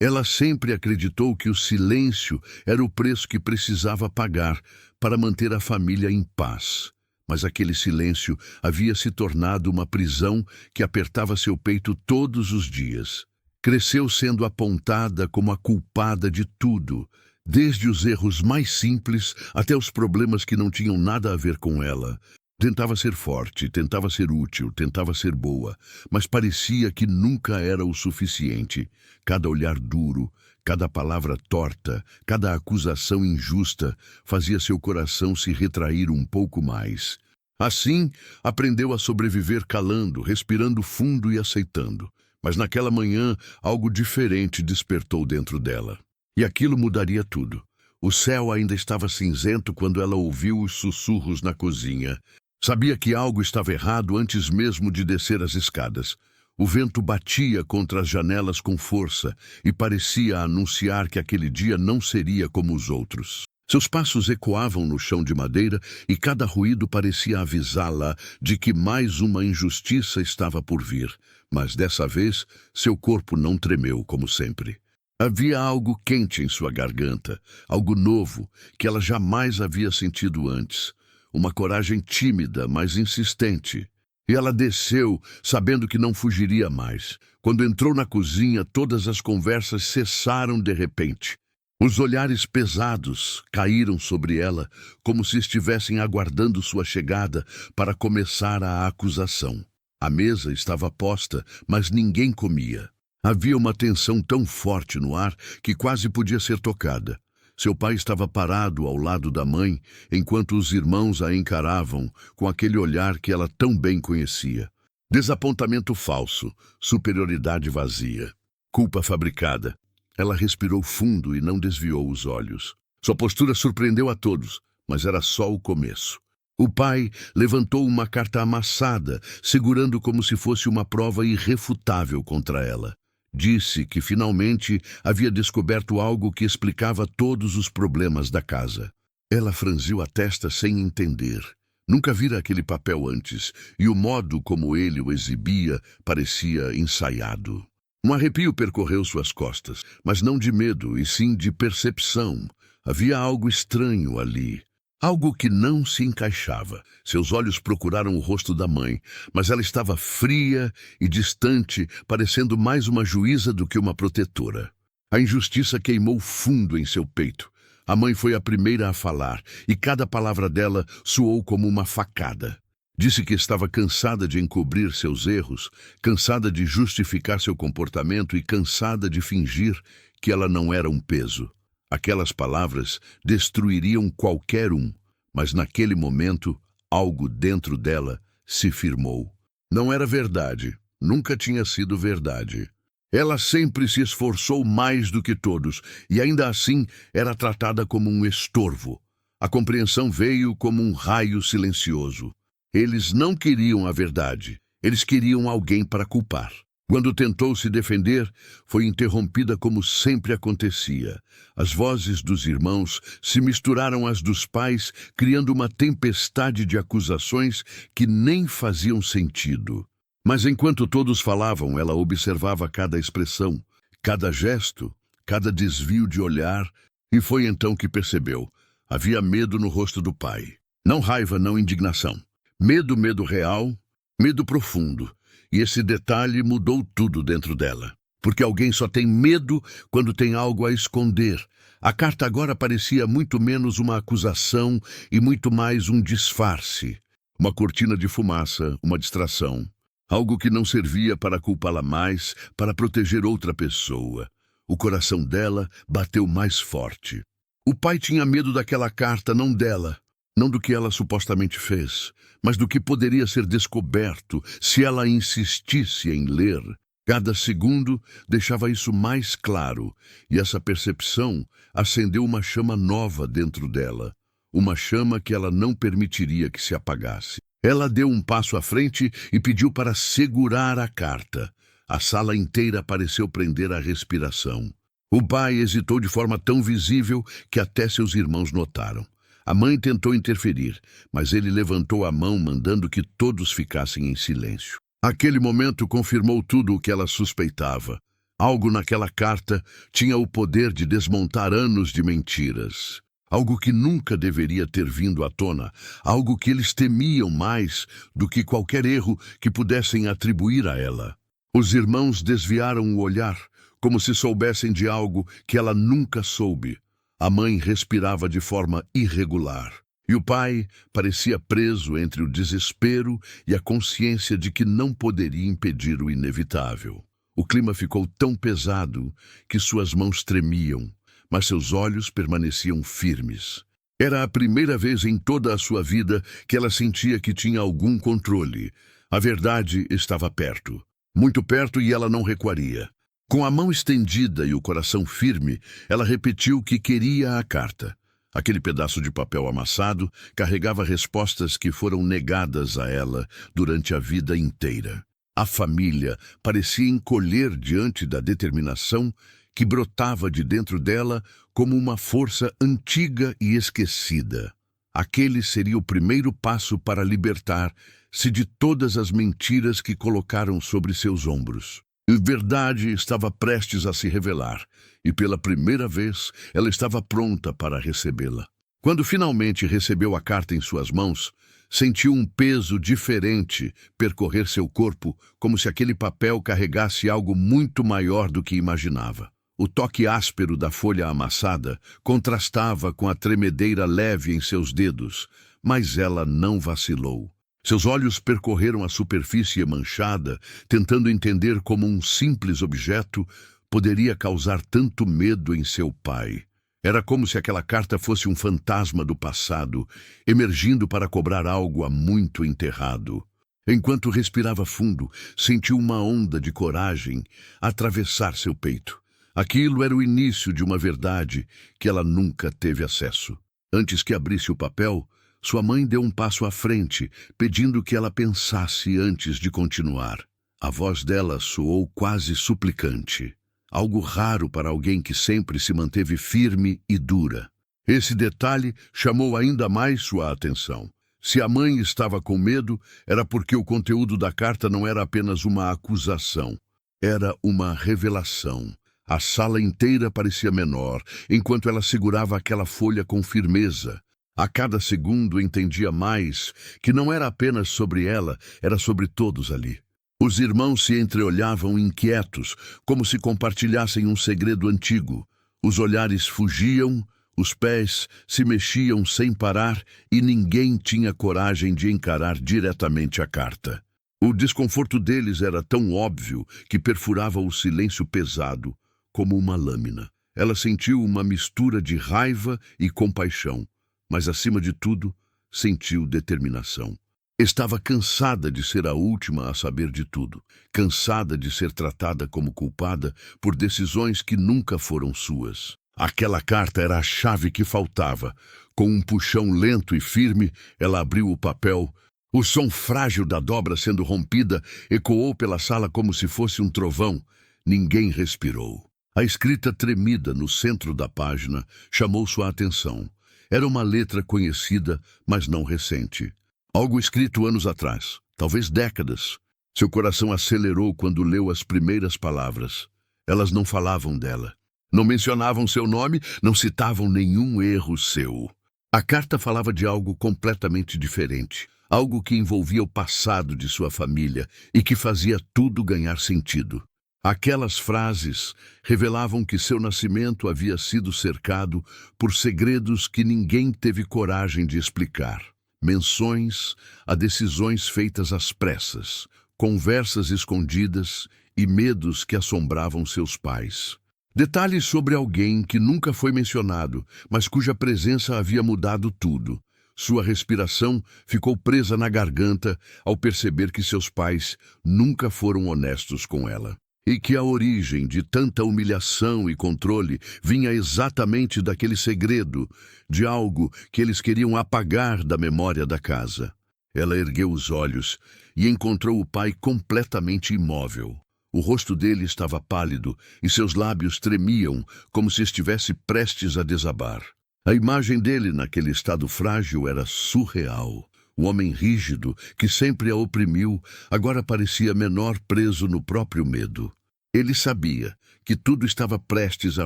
Ela sempre acreditou que o silêncio era o preço que precisava pagar para manter a família em paz. Mas aquele silêncio havia se tornado uma prisão que apertava seu peito todos os dias. Cresceu sendo apontada como a culpada de tudo, desde os erros mais simples até os problemas que não tinham nada a ver com ela. Tentava ser forte, tentava ser útil, tentava ser boa, mas parecia que nunca era o suficiente. Cada olhar duro, cada palavra torta, cada acusação injusta fazia seu coração se retrair um pouco mais. Assim, aprendeu a sobreviver calando, respirando fundo e aceitando. Mas naquela manhã, algo diferente despertou dentro dela. E aquilo mudaria tudo. O céu ainda estava cinzento quando ela ouviu os sussurros na cozinha. Sabia que algo estava errado antes mesmo de descer as escadas. O vento batia contra as janelas com força e parecia anunciar que aquele dia não seria como os outros. Seus passos ecoavam no chão de madeira e cada ruído parecia avisá-la de que mais uma injustiça estava por vir. Mas dessa vez, seu corpo não tremeu como sempre. Havia algo quente em sua garganta, algo novo que ela jamais havia sentido antes. Uma coragem tímida, mas insistente. E ela desceu, sabendo que não fugiria mais. Quando entrou na cozinha, todas as conversas cessaram de repente. Os olhares pesados caíram sobre ela, como se estivessem aguardando sua chegada para começar a acusação. A mesa estava posta, mas ninguém comia. Havia uma tensão tão forte no ar que quase podia ser tocada. Seu pai estava parado ao lado da mãe, enquanto os irmãos a encaravam com aquele olhar que ela tão bem conhecia. Desapontamento falso, superioridade vazia, culpa fabricada. Ela respirou fundo e não desviou os olhos. Sua postura surpreendeu a todos, mas era só o começo. O pai levantou uma carta amassada, segurando como se fosse uma prova irrefutável contra ela. Disse que finalmente havia descoberto algo que explicava todos os problemas da casa. Ela franziu a testa sem entender. Nunca vira aquele papel antes, e o modo como ele o exibia parecia ensaiado. Um arrepio percorreu suas costas, mas não de medo, e sim de percepção. Havia algo estranho ali. Algo que não se encaixava. Seus olhos procuraram o rosto da mãe, mas ela estava fria e distante, parecendo mais uma juíza do que uma protetora. A injustiça queimou fundo em seu peito. A mãe foi a primeira a falar, e cada palavra dela soou como uma facada. Disse que estava cansada de encobrir seus erros, cansada de justificar seu comportamento e cansada de fingir que ela não era um peso. Aquelas palavras destruiriam qualquer um, mas naquele momento, algo dentro dela se firmou. Não era verdade, nunca tinha sido verdade. Ela sempre se esforçou mais do que todos, e ainda assim era tratada como um estorvo. A compreensão veio como um raio silencioso. Eles não queriam a verdade, eles queriam alguém para culpar. Quando tentou se defender, foi interrompida como sempre acontecia. As vozes dos irmãos se misturaram às dos pais, criando uma tempestade de acusações que nem faziam sentido. Mas enquanto todos falavam, ela observava cada expressão, cada gesto, cada desvio de olhar, e foi então que percebeu. Havia medo no rosto do pai. Não raiva, não indignação. Medo real, medo profundo. E esse detalhe mudou tudo dentro dela. Porque alguém só tem medo quando tem algo a esconder. A carta agora parecia muito menos uma acusação e muito mais um disfarce. Uma cortina de fumaça, uma distração. Algo que não servia para culpá-la mais, para proteger outra pessoa. O coração dela bateu mais forte. O pai tinha medo daquela carta, não dela. Não do que ela supostamente fez, mas do que poderia ser descoberto se ela insistisse em ler. Cada segundo deixava isso mais claro, e essa percepção acendeu uma chama nova dentro dela, uma chama que ela não permitiria que se apagasse. Ela deu um passo à frente e pediu para segurar a carta. A sala inteira pareceu prender a respiração. O pai hesitou de forma tão visível que até seus irmãos notaram. A mãe tentou interferir, mas ele levantou a mão mandando que todos ficassem em silêncio. Aquele momento confirmou tudo o que ela suspeitava. Algo naquela carta tinha o poder de desmontar anos de mentiras. Algo que nunca deveria ter vindo à tona, algo que eles temiam mais do que qualquer erro que pudessem atribuir a ela. Os irmãos desviaram o olhar, como se soubessem de algo que ela nunca soube. A mãe respirava de forma irregular, e o pai parecia preso entre o desespero e a consciência de que não poderia impedir o inevitável. O clima ficou tão pesado que suas mãos tremiam, mas seus olhos permaneciam firmes. Era a primeira vez em toda a sua vida que ela sentia que tinha algum controle. A verdade estava perto, muito perto, e ela não recuaria. Com a mão estendida e o coração firme, ela repetiu que queria a carta. Aquele pedaço de papel amassado carregava respostas que foram negadas a ela durante a vida inteira. A família parecia encolher diante da determinação que brotava de dentro dela como uma força antiga e esquecida. Aquele seria o primeiro passo para libertar-se de todas as mentiras que colocaram sobre seus ombros. A verdade estava prestes a se revelar, e pela primeira vez ela estava pronta para recebê-la. Quando finalmente recebeu a carta em suas mãos, sentiu um peso diferente percorrer seu corpo, como se aquele papel carregasse algo muito maior do que imaginava. O toque áspero da folha amassada contrastava com a tremedeira leve em seus dedos, mas ela não vacilou. Seus olhos percorreram a superfície manchada, tentando entender como um simples objeto poderia causar tanto medo em seu pai. Era como se aquela carta fosse um fantasma do passado, emergindo para cobrar algo há muito enterrado. Enquanto respirava fundo, sentiu uma onda de coragem atravessar seu peito. Aquilo era o início de uma verdade que ela nunca teve acesso. Antes que abrisse o papel, sua mãe deu um passo à frente, pedindo que ela pensasse antes de continuar. A voz dela soou quase suplicante, algo raro para alguém que sempre se manteve firme e dura. Esse detalhe chamou ainda mais sua atenção. Se a mãe estava com medo, era porque o conteúdo da carta não era apenas uma acusação, era uma revelação. A sala inteira parecia menor, enquanto ela segurava aquela folha com firmeza. A cada segundo entendia mais que não era apenas sobre ela, era sobre todos ali. Os irmãos se entreolhavam inquietos, como se compartilhassem um segredo antigo. Os olhares fugiam, os pés se mexiam sem parar e ninguém tinha coragem de encarar diretamente a carta. O desconforto deles era tão óbvio que perfurava o silêncio pesado, como uma lâmina. Ela sentiu uma mistura de raiva e compaixão, mas acima de tudo, sentiu determinação. Estava cansada de ser a última a saber de tudo, cansada de ser tratada como culpada por decisões que nunca foram suas. Aquela carta era a chave que faltava. Com um puxão lento e firme, ela abriu o papel. O som frágil da dobra sendo rompida ecoou pela sala como se fosse um trovão. Ninguém respirou. A escrita tremida no centro da página chamou sua atenção. Era uma letra conhecida, mas não recente. Algo escrito anos atrás, talvez décadas. Seu coração acelerou quando leu as primeiras palavras. Elas não falavam dela. Não mencionavam seu nome, não citavam nenhum erro seu. A carta falava de algo completamente diferente. Algo que envolvia o passado de sua família e que fazia tudo ganhar sentido. Aquelas frases revelavam que seu nascimento havia sido cercado por segredos que ninguém teve coragem de explicar. Menções a decisões feitas às pressas, conversas escondidas e medos que assombravam seus pais. Detalhes sobre alguém que nunca foi mencionado, mas cuja presença havia mudado tudo. Sua respiração ficou presa na garganta ao perceber que seus pais nunca foram honestos com ela. E que a origem de tanta humilhação e controle vinha exatamente daquele segredo, de algo que eles queriam apagar da memória da casa. Ela ergueu os olhos e encontrou o pai completamente imóvel. O rosto dele estava pálido e seus lábios tremiam como se estivesse prestes a desabar. A imagem dele naquele estado frágil era surreal. O homem rígido, que sempre a oprimiu, agora parecia menor, preso no próprio medo. Ele sabia que tudo estava prestes a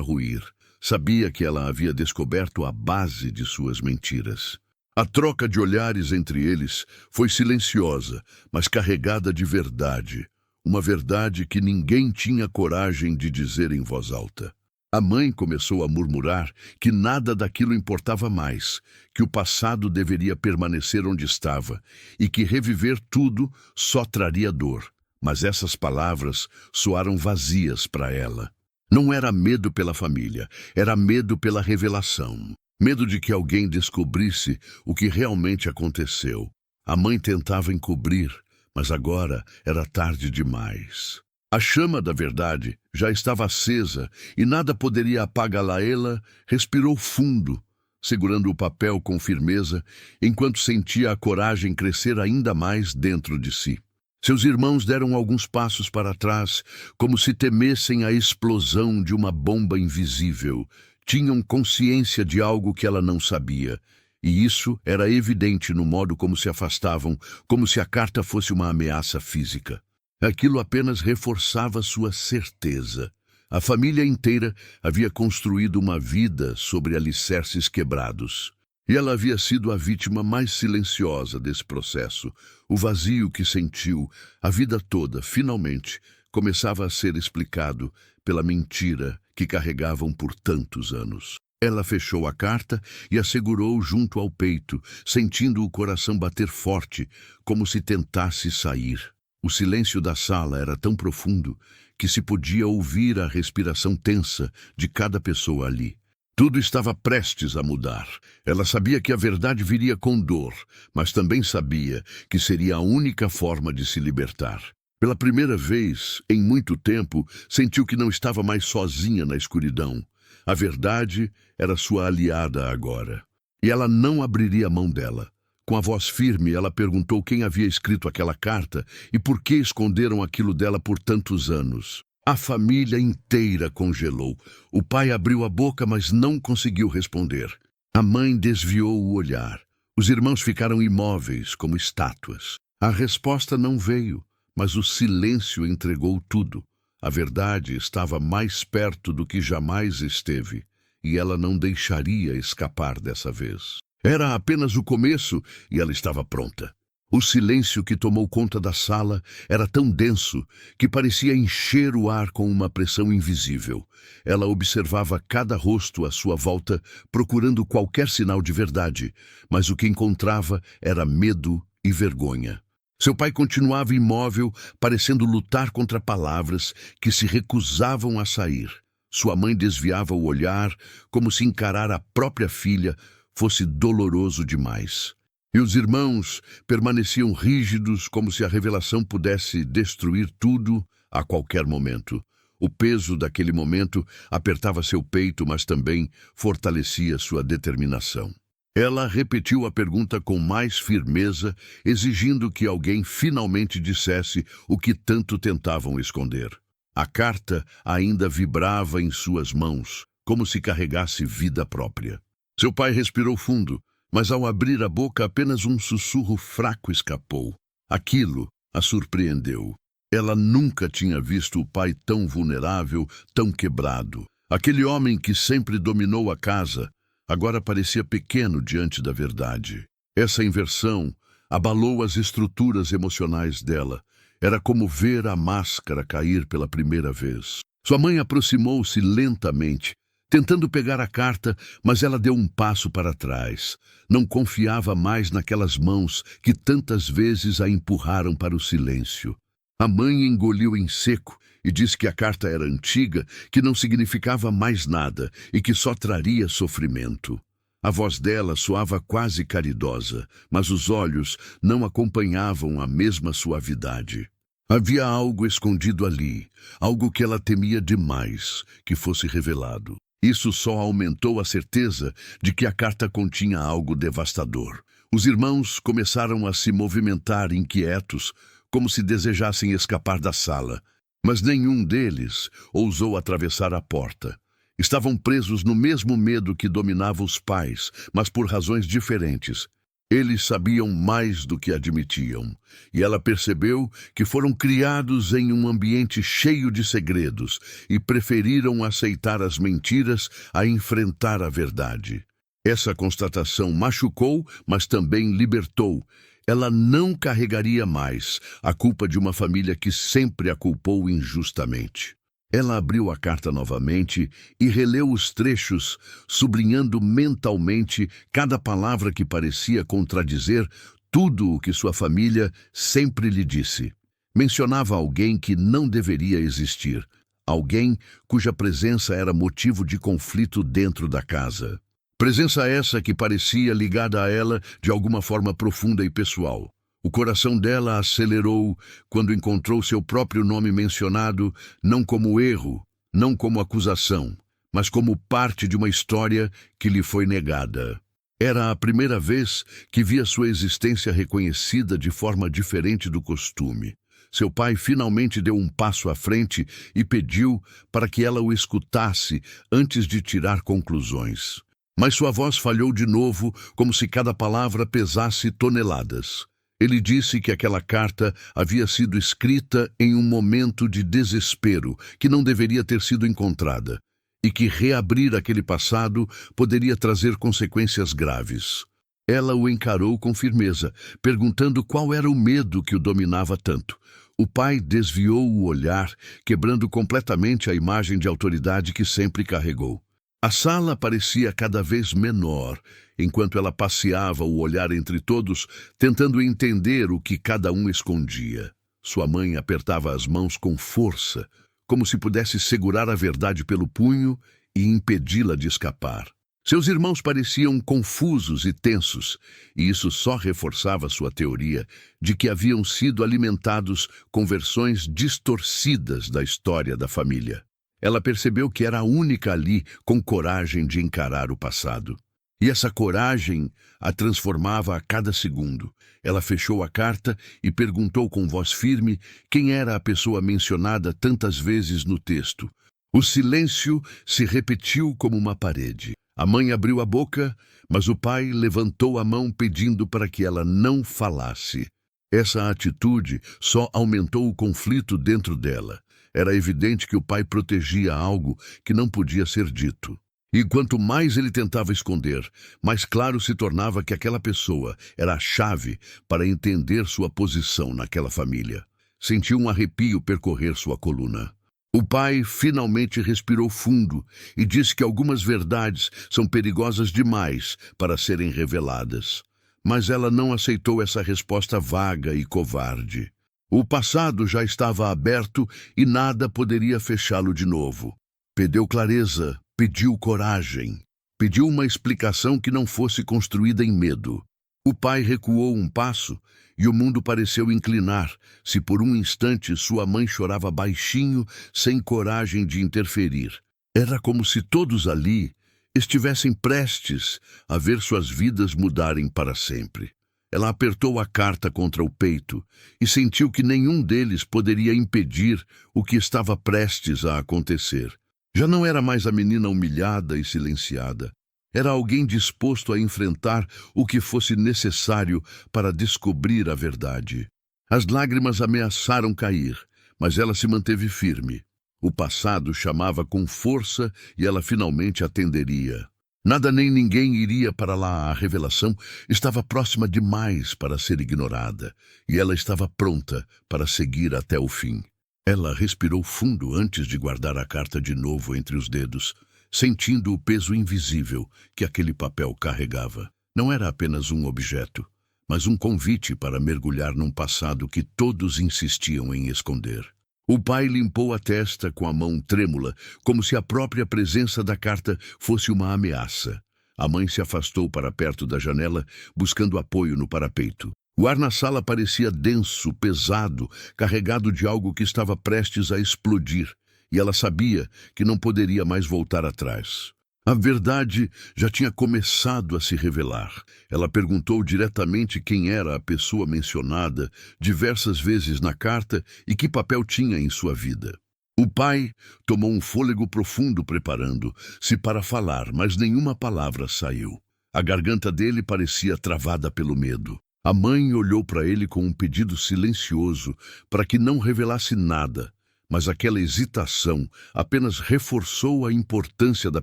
ruir. Sabia que ela havia descoberto a base de suas mentiras. A troca de olhares entre eles foi silenciosa, mas carregada de verdade. Uma verdade que ninguém tinha coragem de dizer em voz alta. A mãe começou a murmurar que nada daquilo importava mais, que o passado deveria permanecer onde estava e que reviver tudo só traria dor. Mas essas palavras soaram vazias para ela. Não era medo pela família, era medo pela revelação. Medo de que alguém descobrisse o que realmente aconteceu. A mãe tentava encobrir, mas agora era tarde demais. A chama da verdade já estava acesa e nada poderia apagá-la. Ela respirou fundo, segurando o papel com firmeza, enquanto sentia a coragem crescer ainda mais dentro de si. Seus irmãos deram alguns passos para trás, como se temessem a explosão de uma bomba invisível. Tinham consciência de algo que ela não sabia, e isso era evidente no modo como se afastavam, como se a carta fosse uma ameaça física. Aquilo apenas reforçava sua certeza. A família inteira havia construído uma vida sobre alicerces quebrados. E ela havia sido a vítima mais silenciosa desse processo. O vazio que sentiu a vida toda, finalmente, começava a ser explicado pela mentira que carregavam por tantos anos. Ela fechou a carta e a segurou junto ao peito, sentindo o coração bater forte, como se tentasse sair. O silêncio da sala era tão profundo que se podia ouvir a respiração tensa de cada pessoa ali. Tudo estava prestes a mudar. Ela sabia que a verdade viria com dor, mas também sabia que seria a única forma de se libertar. Pela primeira vez, em muito tempo, sentiu que não estava mais sozinha na escuridão. A verdade era sua aliada agora. E ela não abriria mão dela. Com a voz firme, ela perguntou quem havia escrito aquela carta e por que esconderam aquilo dela por tantos anos. A família inteira congelou. O pai abriu a boca, mas não conseguiu responder. A mãe desviou o olhar. Os irmãos ficaram imóveis, como estátuas. A resposta não veio, mas o silêncio entregou tudo. A verdade estava mais perto do que jamais esteve, e ela não deixaria escapar dessa vez. Era apenas o começo e ela estava pronta. O silêncio que tomou conta da sala era tão denso que parecia encher o ar com uma pressão invisível. Ela observava cada rosto à sua volta, procurando qualquer sinal de verdade, mas o que encontrava era medo e vergonha. Seu pai continuava imóvel, parecendo lutar contra palavras que se recusavam a sair. Sua mãe desviava o olhar, como se encarar a própria filha fosse doloroso demais. E os irmãos permaneciam rígidos, como se a revelação pudesse destruir tudo a qualquer momento. O peso daquele momento apertava seu peito, mas também fortalecia sua determinação. Ela repetiu a pergunta com mais firmeza, exigindo que alguém finalmente dissesse o que tanto tentavam esconder. A carta ainda vibrava em suas mãos, como se carregasse vida própria. Seu pai respirou fundo, mas ao abrir a boca apenas um sussurro fraco escapou. Aquilo a surpreendeu. Ela nunca tinha visto o pai tão vulnerável, tão quebrado. Aquele homem que sempre dominou a casa, agora parecia pequeno diante da verdade. Essa inversão abalou as estruturas emocionais dela. Era como ver a máscara cair pela primeira vez. Sua mãe aproximou-se lentamente, tentando pegar a carta, mas ela deu um passo para trás. Não confiava mais naquelas mãos que tantas vezes a empurraram para o silêncio. A mãe engoliu em seco e disse que a carta era antiga, que não significava mais nada e que só traria sofrimento. A voz dela soava quase caridosa, mas os olhos não acompanhavam a mesma suavidade. Havia algo escondido ali, algo que ela temia demais que fosse revelado. Isso só aumentou a certeza de que a carta continha algo devastador. Os irmãos começaram a se movimentar inquietos, como se desejassem escapar da sala. Mas nenhum deles ousou atravessar a porta. Estavam presos no mesmo medo que dominava os pais, mas por razões diferentes. Eles sabiam mais do que admitiam, e ela percebeu que foram criados em um ambiente cheio de segredos e preferiram aceitar as mentiras a enfrentar a verdade. Essa constatação machucou, mas também libertou. Ela não carregaria mais a culpa de uma família que sempre a culpou injustamente. Ela abriu a carta novamente e releu os trechos, sublinhando mentalmente cada palavra que parecia contradizer tudo o que sua família sempre lhe disse. Mencionava alguém que não deveria existir, alguém cuja presença era motivo de conflito dentro da casa. Presença essa que parecia ligada a ela de alguma forma profunda e pessoal. O coração dela acelerou quando encontrou seu próprio nome mencionado, não como erro, não como acusação, mas como parte de uma história que lhe foi negada. Era a primeira vez que via sua existência reconhecida de forma diferente do costume. Seu pai finalmente deu um passo à frente e pediu para que ela o escutasse antes de tirar conclusões. Mas sua voz falhou de novo, como se cada palavra pesasse toneladas. Ele disse que aquela carta havia sido escrita em um momento de desespero, que não deveria ter sido encontrada, e que reabrir aquele passado poderia trazer consequências graves. Ela o encarou com firmeza, perguntando qual era o medo que o dominava tanto. O pai desviou o olhar, quebrando completamente a imagem de autoridade que sempre carregou. A sala parecia cada vez menor, enquanto ela passeava o olhar entre todos, tentando entender o que cada um escondia. Sua mãe apertava as mãos com força, como se pudesse segurar a verdade pelo punho e impedi-la de escapar. Seus irmãos pareciam confusos e tensos, e isso só reforçava sua teoria de que haviam sido alimentados com versões distorcidas da história da família. Ela percebeu que era a única ali com coragem de encarar o passado. E essa coragem a transformava a cada segundo. Ela fechou a carta e perguntou com voz firme quem era a pessoa mencionada tantas vezes no texto. O silêncio se repetiu como uma parede. A mãe abriu a boca, mas o pai levantou a mão pedindo para que ela não falasse. Essa atitude só aumentou o conflito dentro dela. Era evidente que o pai protegia algo que não podia ser dito. E quanto mais ele tentava esconder, mais claro se tornava que aquela pessoa era a chave para entender sua posição naquela família. Sentiu um arrepio percorrer sua coluna. O pai finalmente respirou fundo e disse que algumas verdades são perigosas demais para serem reveladas. Mas ela não aceitou essa resposta vaga e covarde. O passado já estava aberto e nada poderia fechá-lo de novo. Pediu clareza, pediu coragem, pediu uma explicação que não fosse construída em medo. O pai recuou um passo e o mundo pareceu inclinar, se por um instante sua mãe chorava baixinho, sem coragem de interferir. Era como se todos ali estivessem prestes a ver suas vidas mudarem para sempre. Ela apertou a carta contra o peito e sentiu que nenhum deles poderia impedir o que estava prestes a acontecer. Já não era mais a menina humilhada e silenciada. Era alguém disposto a enfrentar o que fosse necessário para descobrir a verdade. As lágrimas ameaçaram cair, mas ela se manteve firme. O passado chamava com força e ela finalmente atenderia. Nada nem ninguém iria para lá. A revelação estava próxima demais para ser ignorada, e ela estava pronta para seguir até o fim. Ela respirou fundo antes de guardar a carta de novo entre os dedos, sentindo o peso invisível que aquele papel carregava. Não era apenas um objeto, mas um convite para mergulhar num passado que todos insistiam em esconder. O pai limpou a testa com a mão trêmula, como se a própria presença da carta fosse uma ameaça. A mãe se afastou para perto da janela, buscando apoio no parapeito. O ar na sala parecia denso, pesado, carregado de algo que estava prestes a explodir, e ela sabia que não poderia mais voltar atrás. A verdade já tinha começado a se revelar. Ela perguntou diretamente quem era a pessoa mencionada diversas vezes na carta e que papel tinha em sua vida. O pai tomou um fôlego profundo preparando-se para falar, mas nenhuma palavra saiu. A garganta dele parecia travada pelo medo. A mãe olhou para ele com um pedido silencioso para que não revelasse nada, mas aquela hesitação apenas reforçou a importância da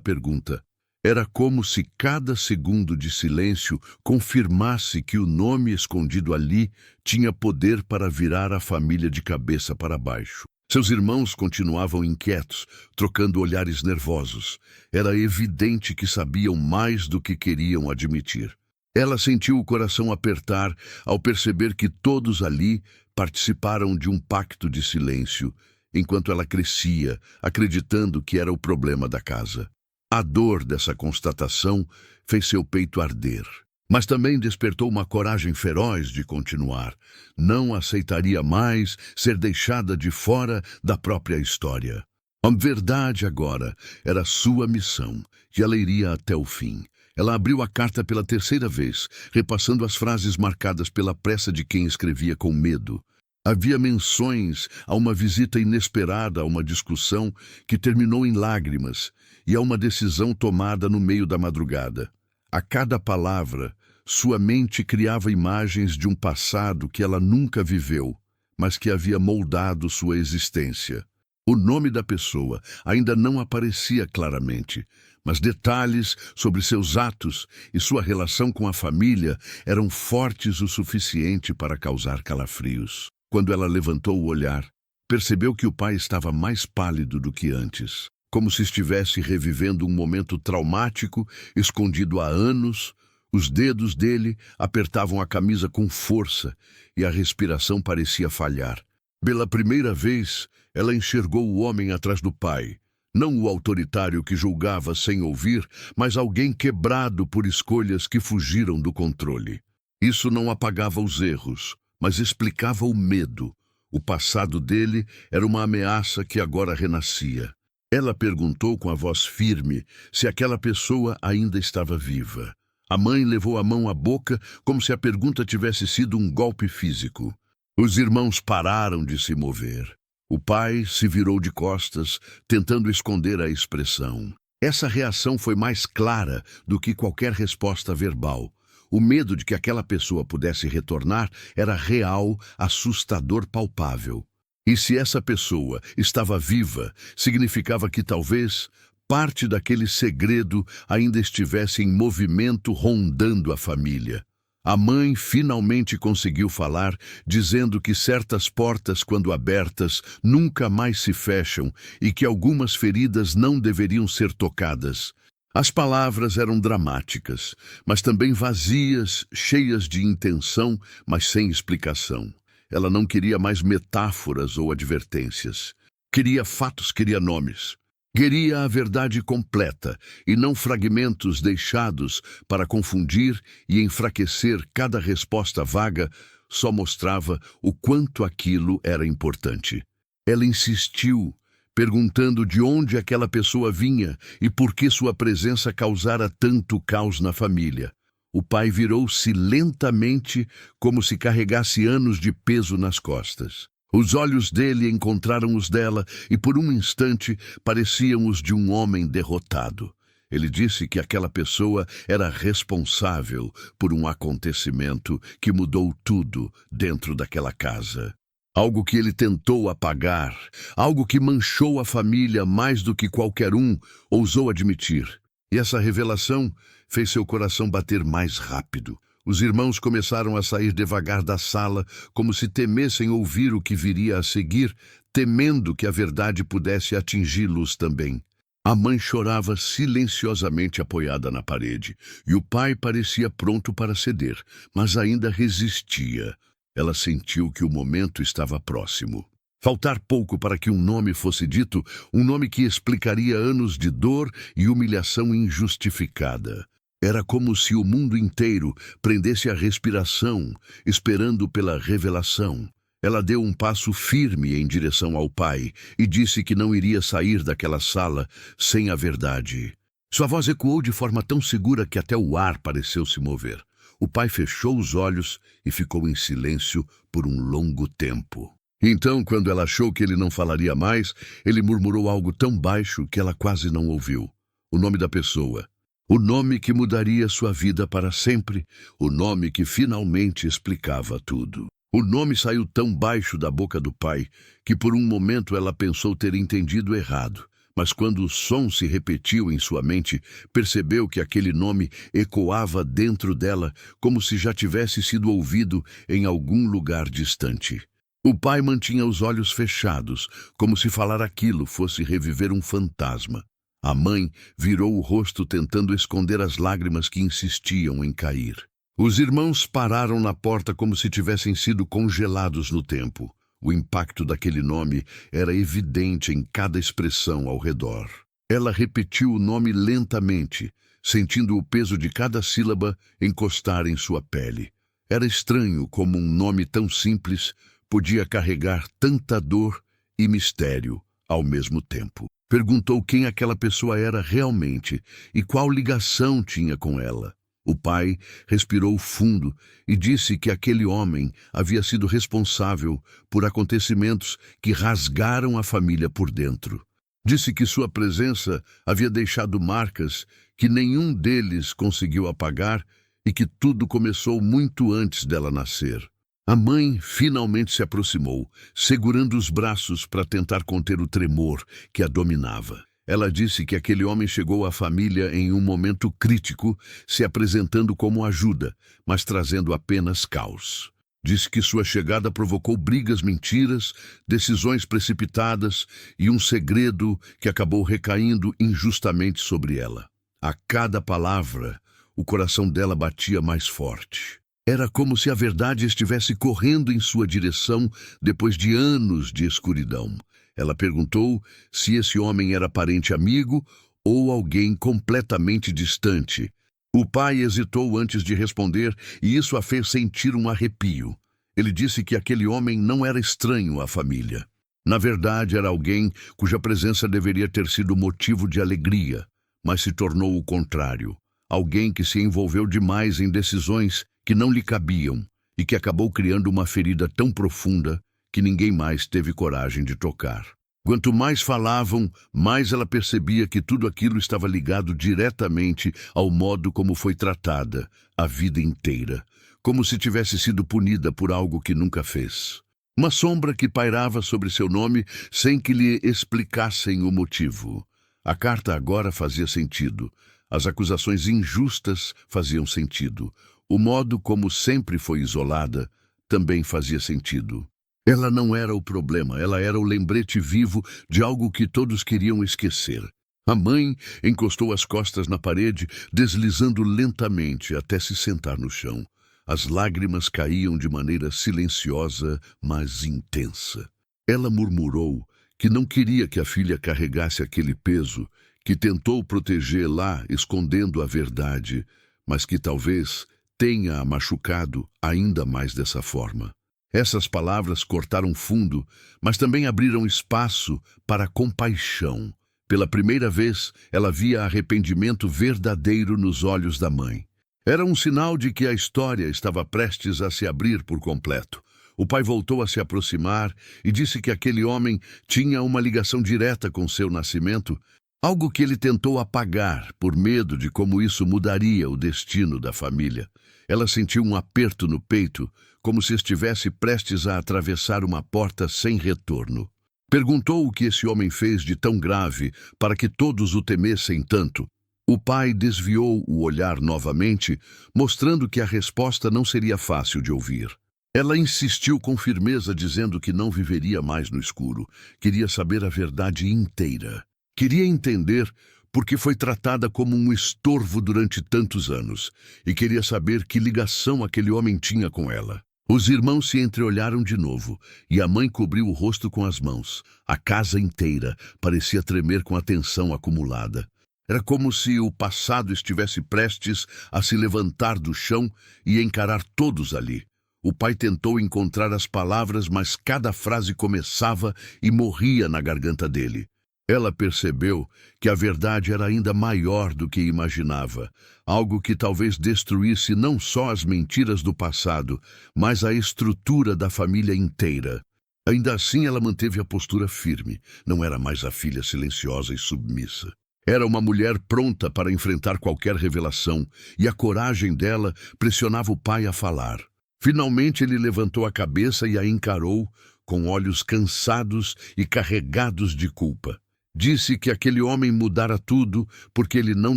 pergunta. Era como se cada segundo de silêncio confirmasse que o nome escondido ali tinha poder para virar a família de cabeça para baixo. Seus irmãos continuavam inquietos, trocando olhares nervosos. Era evidente que sabiam mais do que queriam admitir. Ela sentiu o coração apertar ao perceber que todos ali participaram de um pacto de silêncio, enquanto ela crescia, acreditando que era o problema da casa. A dor dessa constatação fez seu peito arder, mas também despertou uma coragem feroz de continuar. Não aceitaria mais ser deixada de fora da própria história. A verdade agora era sua missão, e ela iria até o fim. Ela abriu a carta pela terceira vez, repassando as frases marcadas pela pressa de quem escrevia com medo. Havia menções a uma visita inesperada, a uma discussão que terminou em lágrimas e a uma decisão tomada no meio da madrugada. A cada palavra, sua mente criava imagens de um passado que ela nunca viveu, mas que havia moldado sua existência. O nome da pessoa ainda não aparecia claramente, mas detalhes sobre seus atos e sua relação com a família eram fortes o suficiente para causar calafrios. Quando ela levantou o olhar, percebeu que o pai estava mais pálido do que antes, como se estivesse revivendo um momento traumático escondido há anos. Os dedos dele apertavam a camisa com força e a respiração parecia falhar. Pela primeira vez, ela enxergou o homem atrás do pai, não o autoritário que julgava sem ouvir, mas alguém quebrado por escolhas que fugiram do controle. Isso não apagava os erros, mas explicava o medo. O passado dele era uma ameaça que agora renascia. Ela perguntou com a voz firme se aquela pessoa ainda estava viva. A mãe levou a mão à boca como se a pergunta tivesse sido um golpe físico. Os irmãos pararam de se mover. O pai se virou de costas, tentando esconder a expressão. Essa reação foi mais clara do que qualquer resposta verbal. O medo de que aquela pessoa pudesse retornar era real, assustador, palpável. E se essa pessoa estava viva, significava que talvez parte daquele segredo ainda estivesse em movimento rondando a família. A mãe finalmente conseguiu falar, dizendo que certas portas, quando abertas, nunca mais se fecham e que algumas feridas não deveriam ser tocadas. As palavras eram dramáticas, mas também vazias, cheias de intenção, mas sem explicação. Ela não queria mais metáforas ou advertências. Queria fatos, queria nomes. Queria a verdade completa e não fragmentos deixados para confundir e enfraquecer. Cada resposta vaga só mostrava o quanto aquilo era importante. Ela insistiu, perguntando de onde aquela pessoa vinha e por que sua presença causara tanto caos na família. O pai virou-se lentamente, como se carregasse anos de peso nas costas. Os olhos dele encontraram os dela e por um instante pareciam os de um homem derrotado. Ele disse que aquela pessoa era responsável por um acontecimento que mudou tudo dentro daquela casa. Algo que ele tentou apagar, algo que manchou a família mais do que qualquer um ousou admitir. E essa revelação fez seu coração bater mais rápido. Os irmãos começaram a sair devagar da sala, como se temessem ouvir o que viria a seguir, temendo que a verdade pudesse atingi-los também. A mãe chorava silenciosamente apoiada na parede, e o pai parecia pronto para ceder, mas ainda resistia. Ela sentiu que o momento estava próximo. Faltar pouco para que um nome fosse dito, um nome que explicaria anos de dor e humilhação injustificada. Era como se o mundo inteiro prendesse a respiração, esperando pela revelação. Ela deu um passo firme em direção ao pai e disse que não iria sair daquela sala sem a verdade. Sua voz ecoou de forma tão segura que até o ar pareceu se mover. O pai fechou os olhos e ficou em silêncio por um longo tempo. Então, quando ela achou que ele não falaria mais, ele murmurou algo tão baixo que ela quase não ouviu. O nome da pessoa. O nome que mudaria sua vida para sempre, o nome que finalmente explicava tudo. O nome saiu tão baixo da boca do pai que por um momento ela pensou ter entendido errado. Mas quando o som se repetiu em sua mente, percebeu que aquele nome ecoava dentro dela como se já tivesse sido ouvido em algum lugar distante. O pai mantinha os olhos fechados, como se falar aquilo fosse reviver um fantasma. A mãe virou o rosto tentando esconder as lágrimas que insistiam em cair. Os irmãos pararam na porta como se tivessem sido congelados no tempo. O impacto daquele nome era evidente em cada expressão ao redor. Ela repetiu o nome lentamente, sentindo o peso de cada sílaba encostar em sua pele. Era estranho como um nome tão simples podia carregar tanta dor e mistério ao mesmo tempo. Perguntou quem aquela pessoa era realmente e qual ligação tinha com ela. O pai respirou fundo e disse que aquele homem havia sido responsável por acontecimentos que rasgaram a família por dentro. Disse que sua presença havia deixado marcas que nenhum deles conseguiu apagar e que tudo começou muito antes dela nascer. A mãe finalmente se aproximou, segurando os braços para tentar conter o tremor que a dominava. Ela disse que aquele homem chegou à família em um momento crítico, se apresentando como ajuda, mas trazendo apenas caos. Disse que sua chegada provocou brigas, mentiras, decisões precipitadas e um segredo que acabou recaindo injustamente sobre ela. A cada palavra, o coração dela batia mais forte. Era como se a verdade estivesse correndo em sua direção depois de anos de escuridão. Ela perguntou se esse homem era parente amigo ou alguém completamente distante. O pai hesitou antes de responder e isso a fez sentir um arrepio. Ele disse que aquele homem não era estranho à família. Na verdade, era alguém cuja presença deveria ter sido motivo de alegria, mas se tornou o contrário. Alguém que se envolveu demais em decisões que não lhe cabiam e que acabou criando uma ferida tão profunda que ninguém mais teve coragem de tocar. Quanto mais falavam, mais ela percebia que tudo aquilo estava ligado diretamente ao modo como foi tratada a vida inteira, como se tivesse sido punida por algo que nunca fez. Uma sombra que pairava sobre seu nome sem que lhe explicassem o motivo. A carta agora fazia sentido. As acusações injustas faziam sentido. O modo como sempre foi isolada também fazia sentido. Ela não era o problema, ela era o lembrete vivo de algo que todos queriam esquecer. A mãe encostou as costas na parede, deslizando lentamente até se sentar no chão. As lágrimas caíam de maneira silenciosa, mas intensa. Ela murmurou que não queria que a filha carregasse aquele peso, que tentou protegê-la escondendo a verdade, mas que talvez tenha-a machucado ainda mais dessa forma. Essas palavras cortaram fundo, mas também abriram espaço para compaixão. Pela primeira vez, ela via arrependimento verdadeiro nos olhos da mãe. Era um sinal de que a história estava prestes a se abrir por completo. O pai voltou a se aproximar e disse que aquele homem tinha uma ligação direta com seu nascimento, algo que ele tentou apagar por medo de como isso mudaria o destino da família. Ela sentiu um aperto no peito, como se estivesse prestes a atravessar uma porta sem retorno. Perguntou o que esse homem fez de tão grave para que todos o temessem tanto. O pai desviou o olhar novamente, mostrando que a resposta não seria fácil de ouvir. Ela insistiu com firmeza, dizendo que não viveria mais no escuro. Queria saber a verdade inteira. Queria entender por que foi tratada como um estorvo durante tantos anos, e queria saber que ligação aquele homem tinha com ela. Os irmãos se entreolharam de novo, e a mãe cobriu o rosto com as mãos. A casa inteira parecia tremer com a tensão acumulada. Era como se o passado estivesse prestes a se levantar do chão e encarar todos ali. O pai tentou encontrar as palavras, mas cada frase começava e morria na garganta dele. Ela percebeu que a verdade era ainda maior do que imaginava, algo que talvez destruísse não só as mentiras do passado, mas a estrutura da família inteira. Ainda assim, ela manteve a postura firme. Não era mais a filha silenciosa e submissa. Era uma mulher pronta para enfrentar qualquer revelação, e a coragem dela pressionava o pai a falar. Finalmente ele levantou a cabeça e a encarou, com olhos cansados e carregados de culpa. Disse que aquele homem mudara tudo porque ele não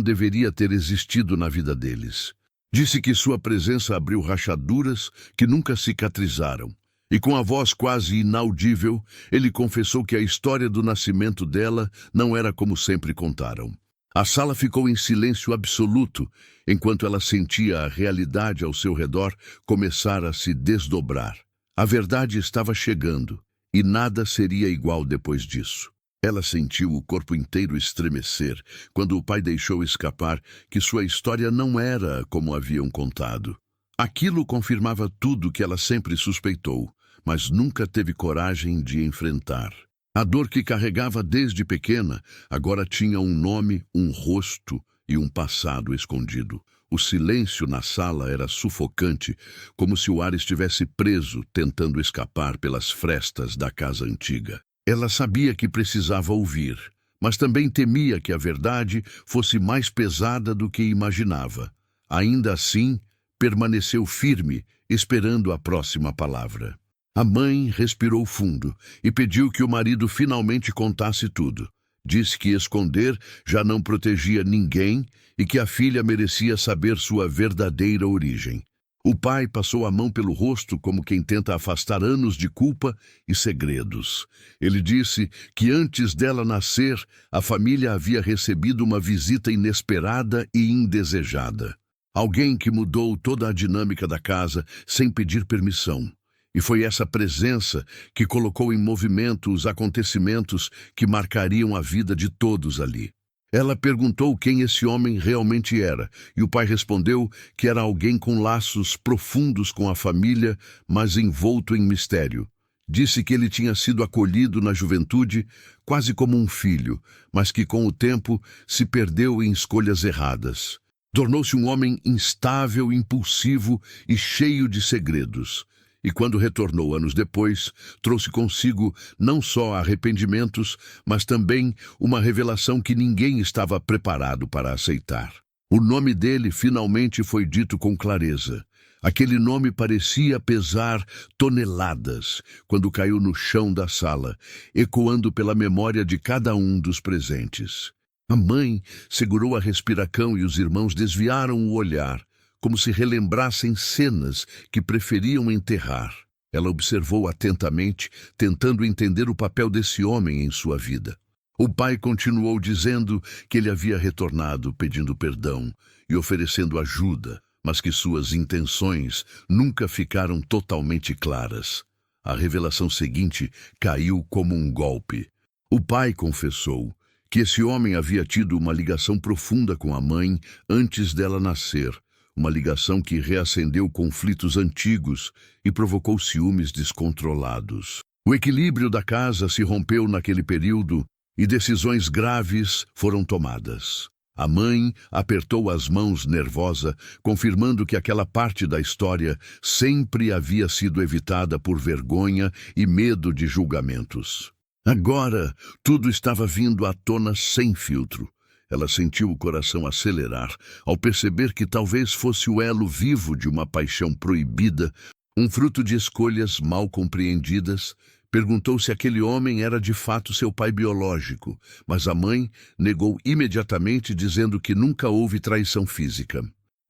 deveria ter existido na vida deles. Disse que sua presença abriu rachaduras que nunca cicatrizaram. E com a voz quase inaudível, ele confessou que a história do nascimento dela não era como sempre contaram. A sala ficou em silêncio absoluto, enquanto ela sentia a realidade ao seu redor começar a se desdobrar. A verdade estava chegando, e nada seria igual depois disso. Ela sentiu o corpo inteiro estremecer quando o pai deixou escapar que sua história não era como haviam contado. Aquilo confirmava tudo que ela sempre suspeitou, mas nunca teve coragem de enfrentar. A dor que carregava desde pequena agora tinha um nome, um rosto e um passado escondido. O silêncio na sala era sufocante, como se o ar estivesse preso, tentando escapar pelas frestas da casa antiga. Ela sabia que precisava ouvir, mas também temia que a verdade fosse mais pesada do que imaginava. Ainda assim, permaneceu firme, esperando a próxima palavra. A mãe respirou fundo e pediu que o marido finalmente contasse tudo. Disse que esconder já não protegia ninguém e que a filha merecia saber sua verdadeira origem. O pai passou a mão pelo rosto como quem tenta afastar anos de culpa e segredos. Ele disse que antes dela nascer, a família havia recebido uma visita inesperada e indesejada. Alguém que mudou toda a dinâmica da casa sem pedir permissão. E foi essa presença que colocou em movimento os acontecimentos que marcariam a vida de todos ali. Ela perguntou quem esse homem realmente era, e o pai respondeu que era alguém com laços profundos com a família, mas envolto em mistério. Disse que ele tinha sido acolhido na juventude, quase como um filho, mas que com o tempo se perdeu em escolhas erradas. Tornou-se um homem instável, impulsivo e cheio de segredos. E quando retornou anos depois, trouxe consigo não só arrependimentos, mas também uma revelação que ninguém estava preparado para aceitar. O nome dele finalmente foi dito com clareza. Aquele nome parecia pesar toneladas quando caiu no chão da sala, ecoando pela memória de cada um dos presentes. A mãe segurou a respiração e os irmãos desviaram o olhar, como se relembrassem cenas que preferiam enterrar. Ela observou atentamente, tentando entender o papel desse homem em sua vida. O pai continuou dizendo que ele havia retornado pedindo perdão e oferecendo ajuda, mas que suas intenções nunca ficaram totalmente claras. A revelação seguinte caiu como um golpe. O pai confessou que esse homem havia tido uma ligação profunda com a mãe antes dela nascer, uma ligação que reacendeu conflitos antigos e provocou ciúmes descontrolados. O equilíbrio da casa se rompeu naquele período e decisões graves foram tomadas. A mãe apertou as mãos nervosa, confirmando que aquela parte da história sempre havia sido evitada por vergonha e medo de julgamentos. Agora, tudo estava vindo à tona sem filtro. Ela sentiu o coração acelerar ao perceber que talvez fosse o elo vivo de uma paixão proibida, um fruto de escolhas mal compreendidas. Perguntou se aquele homem era de fato seu pai biológico, mas a mãe negou imediatamente, dizendo que nunca houve traição física.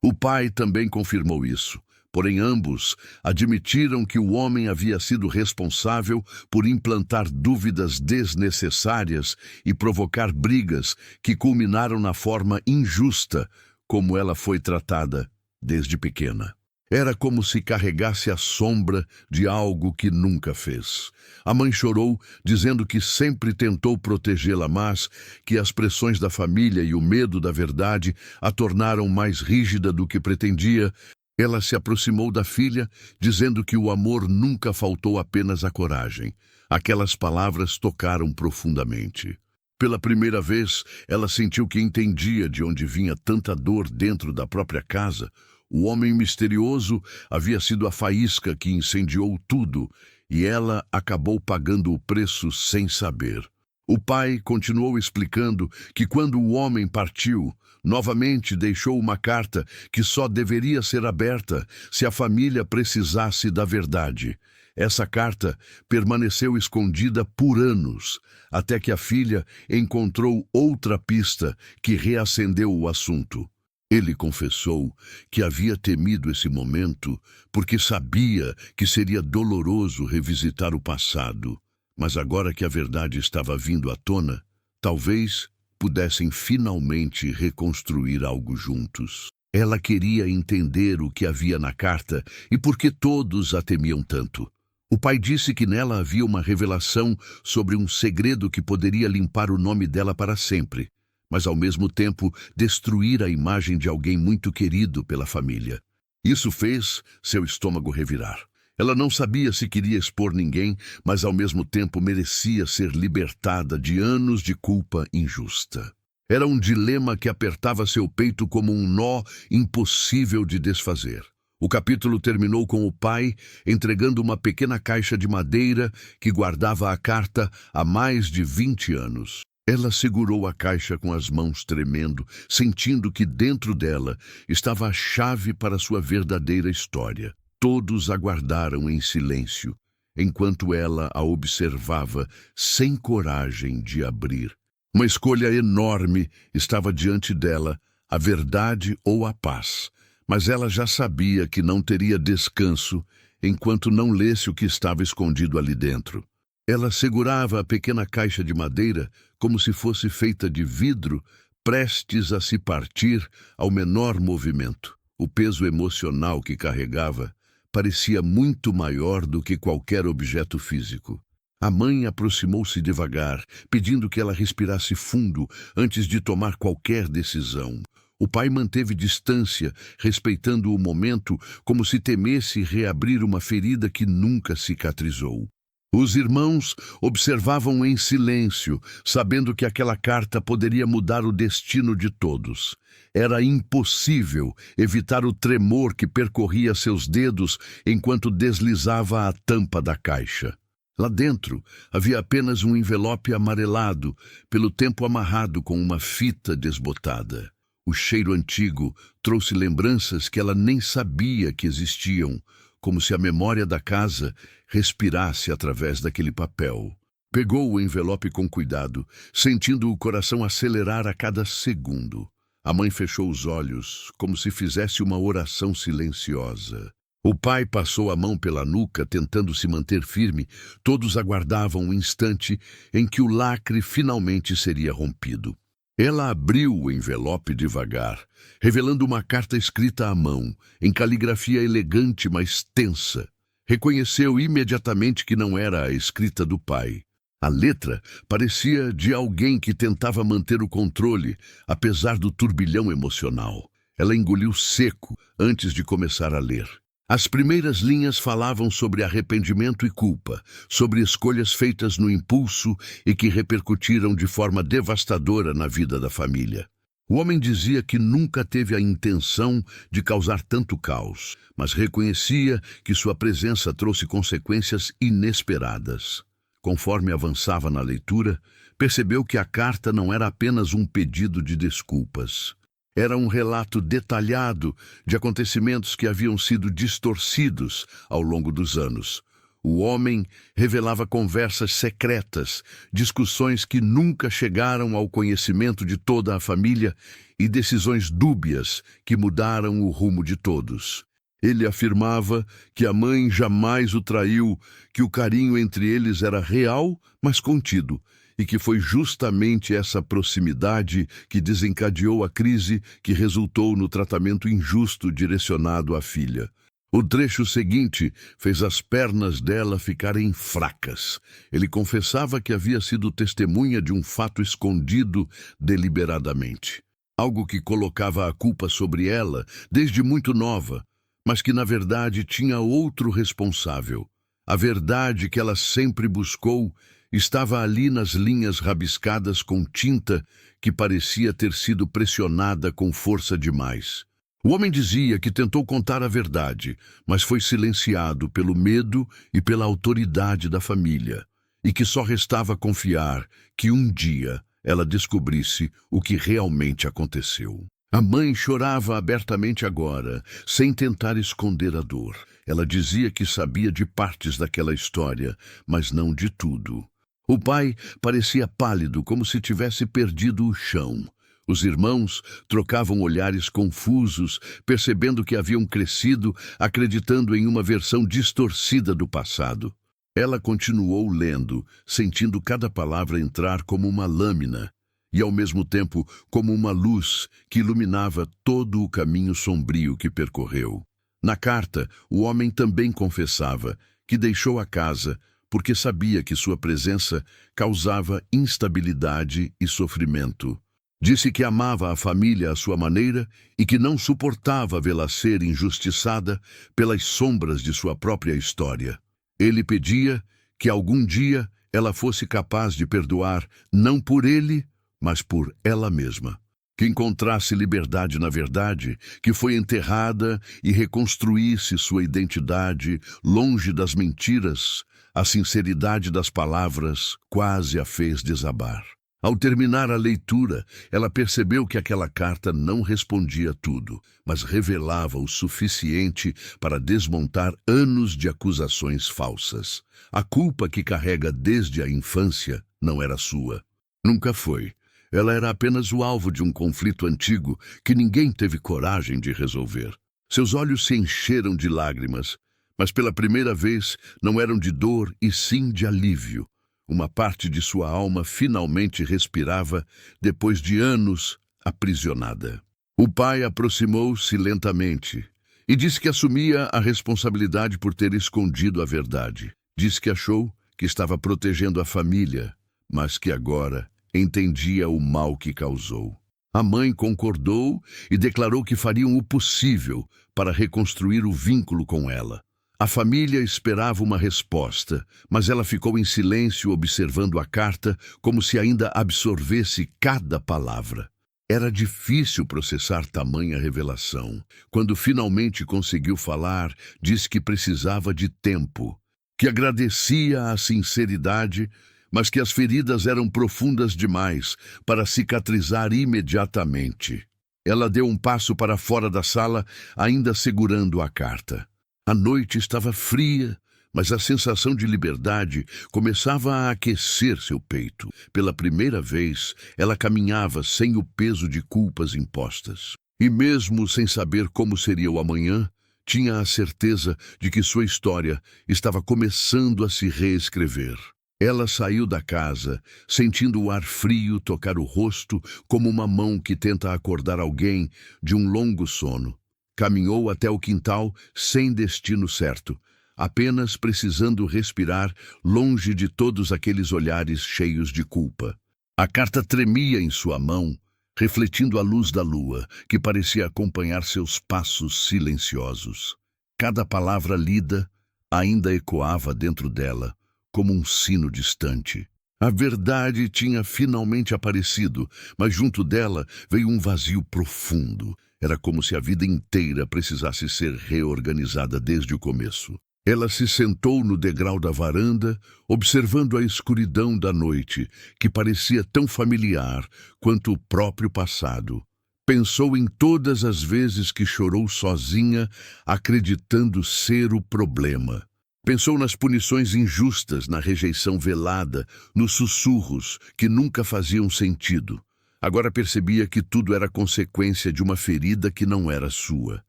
O pai também confirmou isso. Porém, ambos admitiram que o homem havia sido responsável por implantar dúvidas desnecessárias e provocar brigas que culminaram na forma injusta como ela foi tratada desde pequena. Era como se carregasse a sombra de algo que nunca fez. A mãe chorou, dizendo que sempre tentou protegê-la, mas que as pressões da família e o medo da verdade a tornaram mais rígida do que pretendia. Ela se aproximou da filha, dizendo que o amor nunca faltou, apenas a coragem. Aquelas palavras tocaram profundamente. Pela primeira vez, ela sentiu que entendia de onde vinha tanta dor dentro da própria casa. O homem misterioso havia sido a faísca que incendiou tudo, e ela acabou pagando o preço sem saber. O pai continuou explicando que quando o homem partiu, novamente deixou uma carta que só deveria ser aberta se a família precisasse da verdade. Essa carta permaneceu escondida por anos, até que a filha encontrou outra pista que reacendeu o assunto. Ele confessou que havia temido esse momento porque sabia que seria doloroso revisitar o passado. Mas agora que a verdade estava vindo à tona, talvez pudessem finalmente reconstruir algo juntos. Ela queria entender o que havia na carta e por que todos a temiam tanto. O pai disse que nela havia uma revelação sobre um segredo que poderia limpar o nome dela para sempre, mas ao mesmo tempo destruir a imagem de alguém muito querido pela família. Isso fez seu estômago revirar. Ela não sabia se queria expor ninguém, mas ao mesmo tempo merecia ser libertada de anos de culpa injusta. Era um dilema que apertava seu peito como um nó impossível de desfazer. O capítulo terminou com o pai entregando uma pequena caixa de madeira que guardava a carta há mais de 20 anos. Ela segurou a caixa com as mãos tremendo, sentindo que dentro dela estava a chave para sua verdadeira história. Todos aguardaram em silêncio, enquanto ela a observava sem coragem de abrir. Uma escolha enorme estava diante dela, a verdade ou a paz. Mas ela já sabia que não teria descanso enquanto não lesse o que estava escondido ali dentro. Ela segurava a pequena caixa de madeira como se fosse feita de vidro, prestes a se partir ao menor movimento. O peso emocional que carregava parecia muito maior do que qualquer objeto físico. A mãe aproximou-se devagar, pedindo que ela respirasse fundo antes de tomar qualquer decisão. O pai manteve distância, respeitando o momento, como se temesse reabrir uma ferida que nunca cicatrizou. Os irmãos observavam em silêncio, sabendo que aquela carta poderia mudar o destino de todos. Era impossível evitar o tremor que percorria seus dedos enquanto deslizava a tampa da caixa. Lá dentro havia apenas um envelope amarelado, pelo tempo amarrado com uma fita desbotada. O cheiro antigo trouxe lembranças que ela nem sabia que existiam, como se a memória da casa respirasse através daquele papel. Pegou o envelope com cuidado, sentindo o coração acelerar a cada segundo. A mãe fechou os olhos, como se fizesse uma oração silenciosa. O pai passou a mão pela nuca, tentando se manter firme. Todos aguardavam um instante em que o lacre finalmente seria rompido. Ela abriu o envelope devagar, revelando uma carta escrita à mão, em caligrafia elegante, mas tensa. Reconheceu imediatamente que não era a escrita do pai. A letra parecia de alguém que tentava manter o controle, apesar do turbilhão emocional. Ela engoliu seco antes de começar a ler. As primeiras linhas falavam sobre arrependimento e culpa, sobre escolhas feitas no impulso e que repercutiram de forma devastadora na vida da família. O homem dizia que nunca teve a intenção de causar tanto caos, mas reconhecia que sua presença trouxe consequências inesperadas. Conforme avançava na leitura, percebeu que a carta não era apenas um pedido de desculpas. Era um relato detalhado de acontecimentos que haviam sido distorcidos ao longo dos anos. O homem revelava conversas secretas, discussões que nunca chegaram ao conhecimento de toda a família e decisões dúbias que mudaram o rumo de todos. Ele afirmava que a mãe jamais o traiu, que o carinho entre eles era real, mas contido, e que foi justamente essa proximidade que desencadeou a crise que resultou no tratamento injusto direcionado à filha. O trecho seguinte fez as pernas dela ficarem fracas. Ele confessava que havia sido testemunha de um fato escondido deliberadamente. Algo que colocava a culpa sobre ela desde muito nova, mas que na verdade tinha outro responsável. A verdade que ela sempre buscou estava ali nas linhas rabiscadas com tinta que parecia ter sido pressionada com força demais. O homem dizia que tentou contar a verdade, mas foi silenciado pelo medo e pela autoridade da família. e que só restava confiar que um dia ela descobrisse o que realmente aconteceu. A mãe chorava abertamente agora, sem tentar esconder a dor. Ela dizia que sabia de partes daquela história, mas não de tudo. O pai parecia pálido, como se tivesse perdido o chão. Os irmãos trocavam olhares confusos, percebendo que haviam crescido, acreditando em uma versão distorcida do passado. Ela continuou lendo, sentindo cada palavra entrar como uma lâmina, e ao mesmo tempo como uma luz que iluminava todo o caminho sombrio que percorreu. Na carta, o homem também confessava que deixou a casa porque sabia que sua presença causava instabilidade e sofrimento. Disse que amava a família à sua maneira e que não suportava vê-la ser injustiçada pelas sombras de sua própria história. Ele pedia que algum dia ela fosse capaz de perdoar, não por ele, mas por ela mesma. Que encontrasse liberdade na verdade, que foi enterrada e reconstruísse sua identidade longe das mentiras. A sinceridade das palavras quase a fez desabar. Ao terminar a leitura, ela percebeu que aquela carta não respondia tudo, mas revelava o suficiente para desmontar anos de acusações falsas. A culpa que carrega desde a infância não era sua. Nunca foi. Ela era apenas o alvo de um conflito antigo que ninguém teve coragem de resolver. Seus olhos se encheram de lágrimas, mas pela primeira vez não eram de dor e sim de alívio. Uma parte de sua alma finalmente respirava depois de anos aprisionada. O pai aproximou-se lentamente e disse que assumia a responsabilidade por ter escondido a verdade. Disse que achou que estava protegendo a família, mas que agora entendia o mal que causou. A mãe concordou e declarou que fariam o possível para reconstruir o vínculo com ela. A família esperava uma resposta, mas ela ficou em silêncio observando a carta como se ainda absorvesse cada palavra. Era difícil processar tamanha revelação. Quando finalmente conseguiu falar, disse que precisava de tempo, que agradecia a sinceridade, mas que as feridas eram profundas demais para cicatrizar imediatamente. Ela deu um passo para fora da sala, ainda segurando a carta. A noite estava fria, mas a sensação de liberdade começava a aquecer seu peito. Pela primeira vez, ela caminhava sem o peso de culpas impostas. E mesmo sem saber como seria o amanhã, tinha a certeza de que sua história estava começando a se reescrever. Ela saiu da casa, sentindo o ar frio tocar o rosto como uma mão que tenta acordar alguém de um longo sono. Caminhou até o quintal sem destino certo, apenas precisando respirar longe de todos aqueles olhares cheios de culpa. A carta tremia em sua mão, refletindo a luz da lua, que parecia acompanhar seus passos silenciosos. Cada palavra lida ainda ecoava dentro dela, como um sino distante. A verdade tinha finalmente aparecido, mas junto dela veio um vazio profundo. Era como se a vida inteira precisasse ser reorganizada desde o começo. Ela se sentou no degrau da varanda, observando a escuridão da noite, que parecia tão familiar quanto o próprio passado. Pensou em todas as vezes que chorou sozinha, acreditando ser o problema. Pensou nas punições injustas, na rejeição velada, nos sussurros que nunca faziam sentido. Agora percebia que tudo era consequência de uma ferida que não era sua.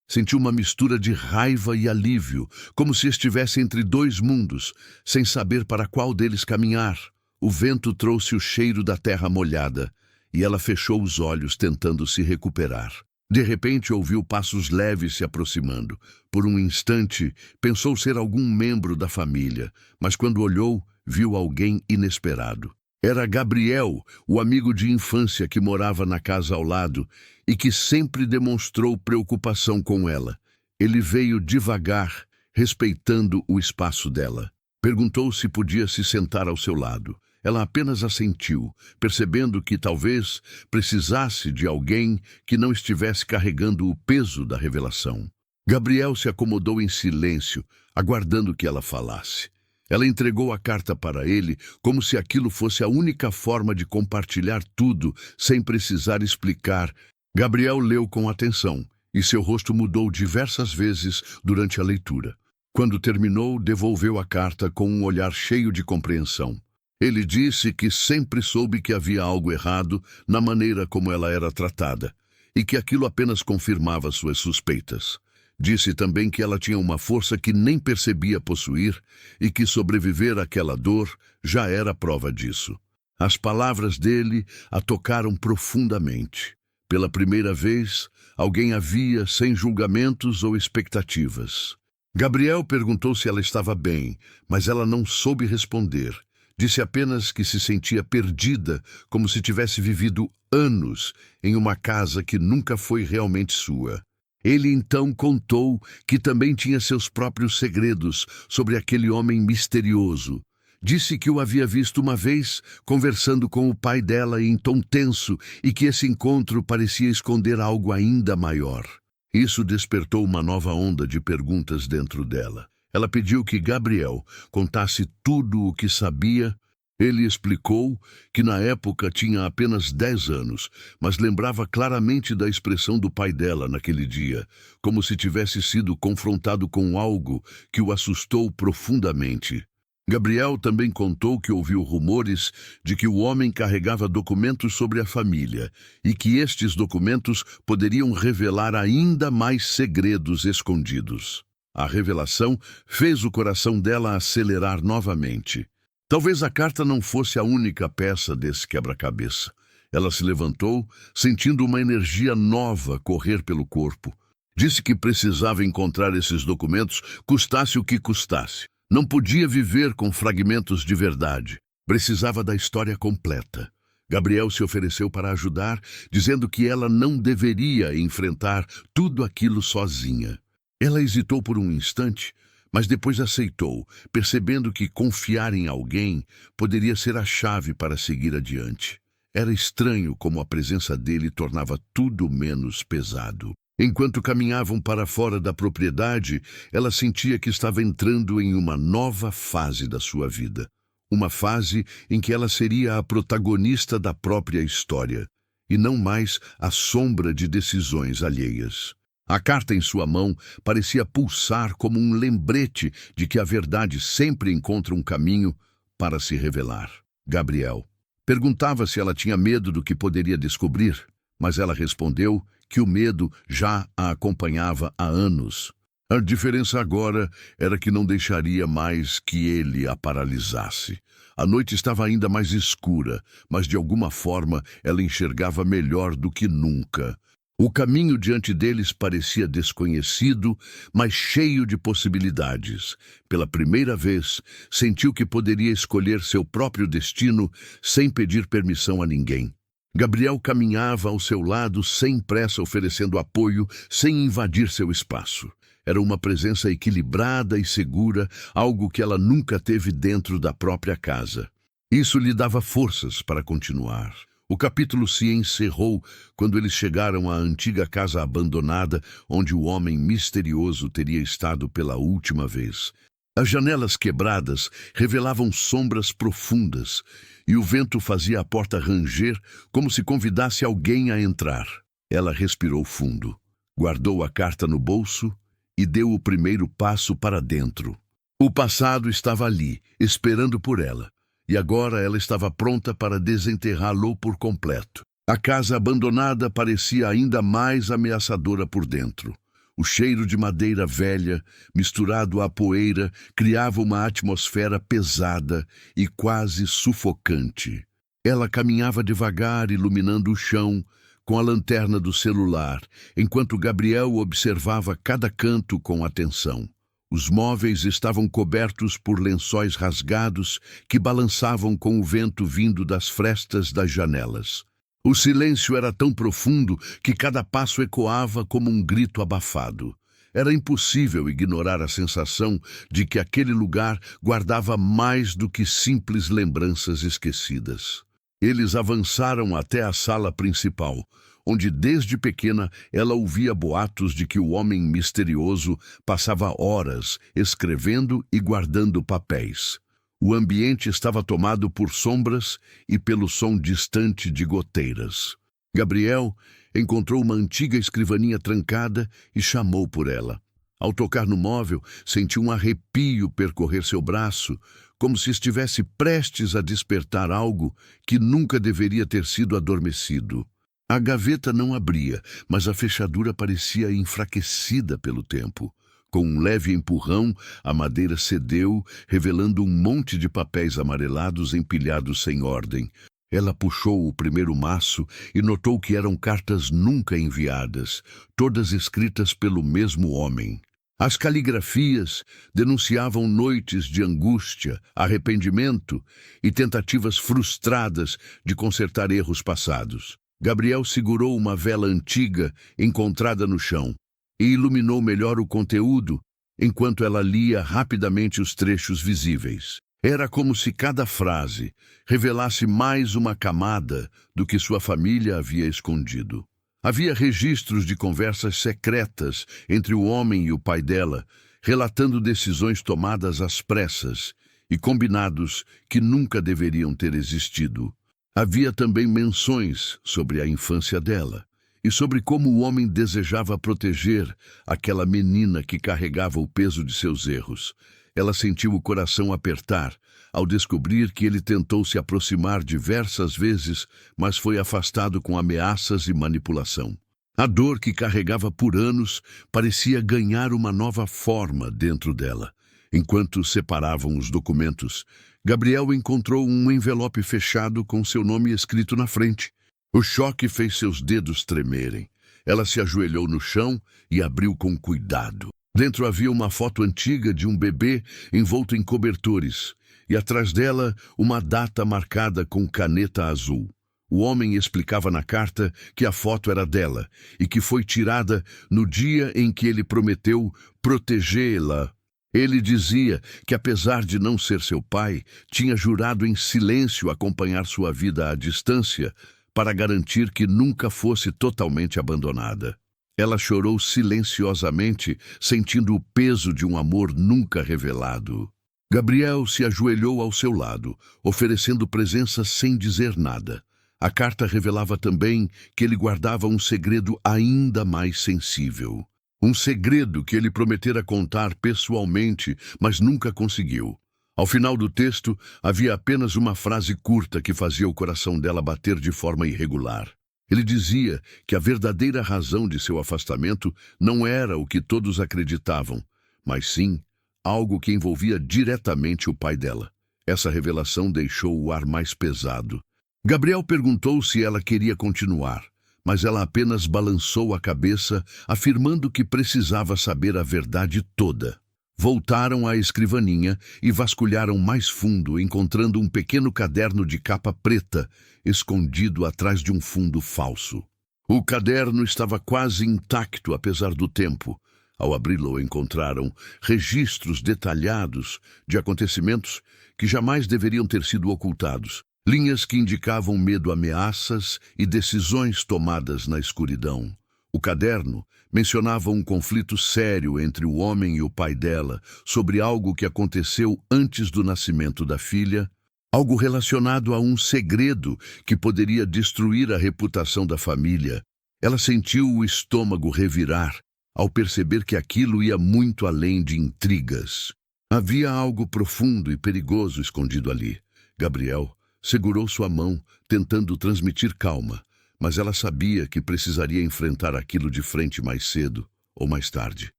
Sentiu uma mistura de raiva e alívio, como se estivesse entre dois mundos, sem saber para qual deles caminhar. O vento trouxe o cheiro da terra molhada, e ela fechou os olhos tentando se recuperar. De repente ouviu passos leves se aproximando. Por um instante, pensou ser algum membro da família, mas quando olhou, viu alguém inesperado. Era Gabriel, o amigo de infância que morava na casa ao lado e que sempre demonstrou preocupação com ela. Ele veio devagar, respeitando o espaço dela. Perguntou se podia se sentar ao seu lado. Ela apenas assentiu, percebendo que talvez precisasse de alguém que não estivesse carregando o peso da revelação. Gabriel se acomodou em silêncio, aguardando que ela falasse. Ela entregou a carta para ele como se aquilo fosse a única forma de compartilhar tudo, sem precisar explicar. Gabriel leu com atenção, e seu rosto mudou diversas vezes durante a leitura. Quando terminou, devolveu a carta com um olhar cheio de compreensão. Ele disse que sempre soube que havia algo errado na maneira como ela era tratada, e que aquilo apenas confirmava suas suspeitas. Disse também que ela tinha uma força que nem percebia possuir e que sobreviver àquela dor já era prova disso. As palavras dele a tocaram profundamente. Pela primeira vez, alguém a via sem julgamentos ou expectativas. Gabriel perguntou se ela estava bem, mas ela não soube responder. Disse apenas que se sentia perdida, como se tivesse vivido anos em uma casa que nunca foi realmente sua. Ele então contou que também tinha seus próprios segredos sobre aquele homem misterioso. Disse que o havia visto uma vez conversando com o pai dela em tom tenso e que esse encontro parecia esconder algo ainda maior. Isso despertou uma nova onda de perguntas dentro dela. Ela pediu que Gabriel contasse tudo o que sabia. Ele explicou que na época tinha apenas 10 anos, mas lembrava claramente da expressão do pai dela naquele dia, como se tivesse sido confrontado com algo que o assustou profundamente. Gabriel também contou que ouviu rumores de que o homem carregava documentos sobre a família e que estes documentos poderiam revelar ainda mais segredos escondidos. A revelação fez o coração dela acelerar novamente. Talvez a carta não fosse a única peça desse quebra-cabeça. Ela se levantou, sentindo uma energia nova correr pelo corpo. Disse que precisava encontrar esses documentos, custasse o que custasse. Não podia viver com fragmentos de verdade. Precisava da história completa. Gabriel se ofereceu para ajudar, dizendo que ela não deveria enfrentar tudo aquilo sozinha. Ela hesitou por um instante, mas depois aceitou, percebendo que confiar em alguém poderia ser a chave para seguir adiante. Era estranho como a presença dele tornava tudo menos pesado. Enquanto caminhavam para fora da propriedade, ela sentia que estava entrando em uma nova fase da sua vida. Uma fase em que ela seria a protagonista da própria história, e não mais a sombra de decisões alheias. A carta em sua mão parecia pulsar como um lembrete de que a verdade sempre encontra um caminho para se revelar. Gabriel perguntava se ela tinha medo do que poderia descobrir, mas ela respondeu que o medo já a acompanhava há anos. A diferença agora era que não deixaria mais que ele a paralisasse. A noite estava ainda mais escura, mas de alguma forma ela enxergava melhor do que nunca. O caminho diante deles parecia desconhecido, mas cheio de possibilidades. Pela primeira vez, sentiu que poderia escolher seu próprio destino sem pedir permissão a ninguém. Gabriel caminhava ao seu lado sem pressa, oferecendo apoio, sem invadir seu espaço. Era uma presença equilibrada e segura, algo que ela nunca teve dentro da própria casa. Isso lhe dava forças para continuar. O capítulo se encerrou quando eles chegaram à antiga casa abandonada, onde o homem misterioso teria estado pela última vez. As janelas quebradas revelavam sombras profundas, e o vento fazia a porta ranger como se convidasse alguém a entrar. Ela respirou fundo, guardou a carta no bolso e deu o primeiro passo para dentro. O passado estava ali, esperando por ela, e agora ela estava pronta para desenterrá-lo por completo. A casa abandonada parecia ainda mais ameaçadora por dentro. O cheiro de madeira velha, misturado à poeira, criava uma atmosfera pesada e quase sufocante. Ela caminhava devagar, iluminando o chão com a lanterna do celular, enquanto Gabriel observava cada canto com atenção. Os móveis estavam cobertos por lençóis rasgados que balançavam com o vento vindo das frestas das janelas. O silêncio era tão profundo que cada passo ecoava como um grito abafado. Era impossível ignorar a sensação de que aquele lugar guardava mais do que simples lembranças esquecidas. Eles avançaram até a sala principal, onde desde pequena ela ouvia boatos de que o homem misterioso passava horas escrevendo e guardando papéis. O ambiente estava tomado por sombras e pelo som distante de goteiras. Gabriel encontrou uma antiga escrivaninha trancada e chamou por ela. Ao tocar no móvel, sentiu um arrepio percorrer seu braço, como se estivesse prestes a despertar algo que nunca deveria ter sido adormecido. A gaveta não abria, mas a fechadura parecia enfraquecida pelo tempo. Com um leve empurrão, a madeira cedeu, revelando um monte de papéis amarelados empilhados sem ordem. Ela puxou o primeiro maço e notou que eram cartas nunca enviadas, todas escritas pelo mesmo homem. As caligrafias denunciavam noites de angústia, arrependimento e tentativas frustradas de consertar erros passados. Gabriel segurou uma vela antiga encontrada no chão e iluminou melhor o conteúdo enquanto ela lia rapidamente os trechos visíveis. Era como se cada frase revelasse mais uma camada do que sua família havia escondido. Havia registros de conversas secretas entre o homem e o pai dela, relatando decisões tomadas às pressas e combinados que nunca deveriam ter existido. Havia também menções sobre a infância dela e sobre como o homem desejava proteger aquela menina que carregava o peso de seus erros. Ela sentiu o coração apertar ao descobrir que ele tentou se aproximar diversas vezes, mas foi afastado com ameaças e manipulação. A dor que carregava por anos parecia ganhar uma nova forma dentro dela. Enquanto separavam os documentos, Gabriel encontrou um envelope fechado com seu nome escrito na frente. O choque fez seus dedos tremerem. Ela se ajoelhou no chão e abriu com cuidado. Dentro havia uma foto antiga de um bebê envolto em cobertores, e atrás dela uma data marcada com caneta azul. O homem explicava na carta que a foto era dela e que foi tirada no dia em que ele prometeu protegê-la. Ele dizia que, apesar de não ser seu pai, tinha jurado em silêncio acompanhar sua vida à distância para garantir que nunca fosse totalmente abandonada. Ela chorou silenciosamente, sentindo o peso de um amor nunca revelado. Gabriel se ajoelhou ao seu lado, oferecendo presença sem dizer nada. A carta revelava também que ele guardava um segredo ainda mais sensível. Um segredo que ele prometera contar pessoalmente, mas nunca conseguiu. Ao final do texto, havia apenas uma frase curta que fazia o coração dela bater de forma irregular. Ele dizia que a verdadeira razão de seu afastamento não era o que todos acreditavam, mas sim algo que envolvia diretamente o pai dela. Essa revelação deixou o ar mais pesado. Gabriel perguntou se ela queria continuar, mas ela apenas balançou a cabeça, afirmando que precisava saber a verdade toda. Voltaram à escrivaninha e vasculharam mais fundo, encontrando um pequeno caderno de capa preta, escondido atrás de um fundo falso. O caderno estava quase intacto, apesar do tempo. Ao abri-lo, encontraram registros detalhados de acontecimentos que jamais deveriam ter sido ocultados. Linhas que indicavam medo, ameaças e decisões tomadas na escuridão. O caderno mencionava um conflito sério entre o homem e o pai dela sobre algo que aconteceu antes do nascimento da filha, algo relacionado a um segredo que poderia destruir a reputação da família. Ela sentiu o estômago revirar ao perceber que aquilo ia muito além de intrigas. Havia algo profundo e perigoso escondido ali. Gabriel segurou sua mão, tentando transmitir calma, mas ela sabia que precisaria enfrentar aquilo de frente mais cedo ou mais tarde.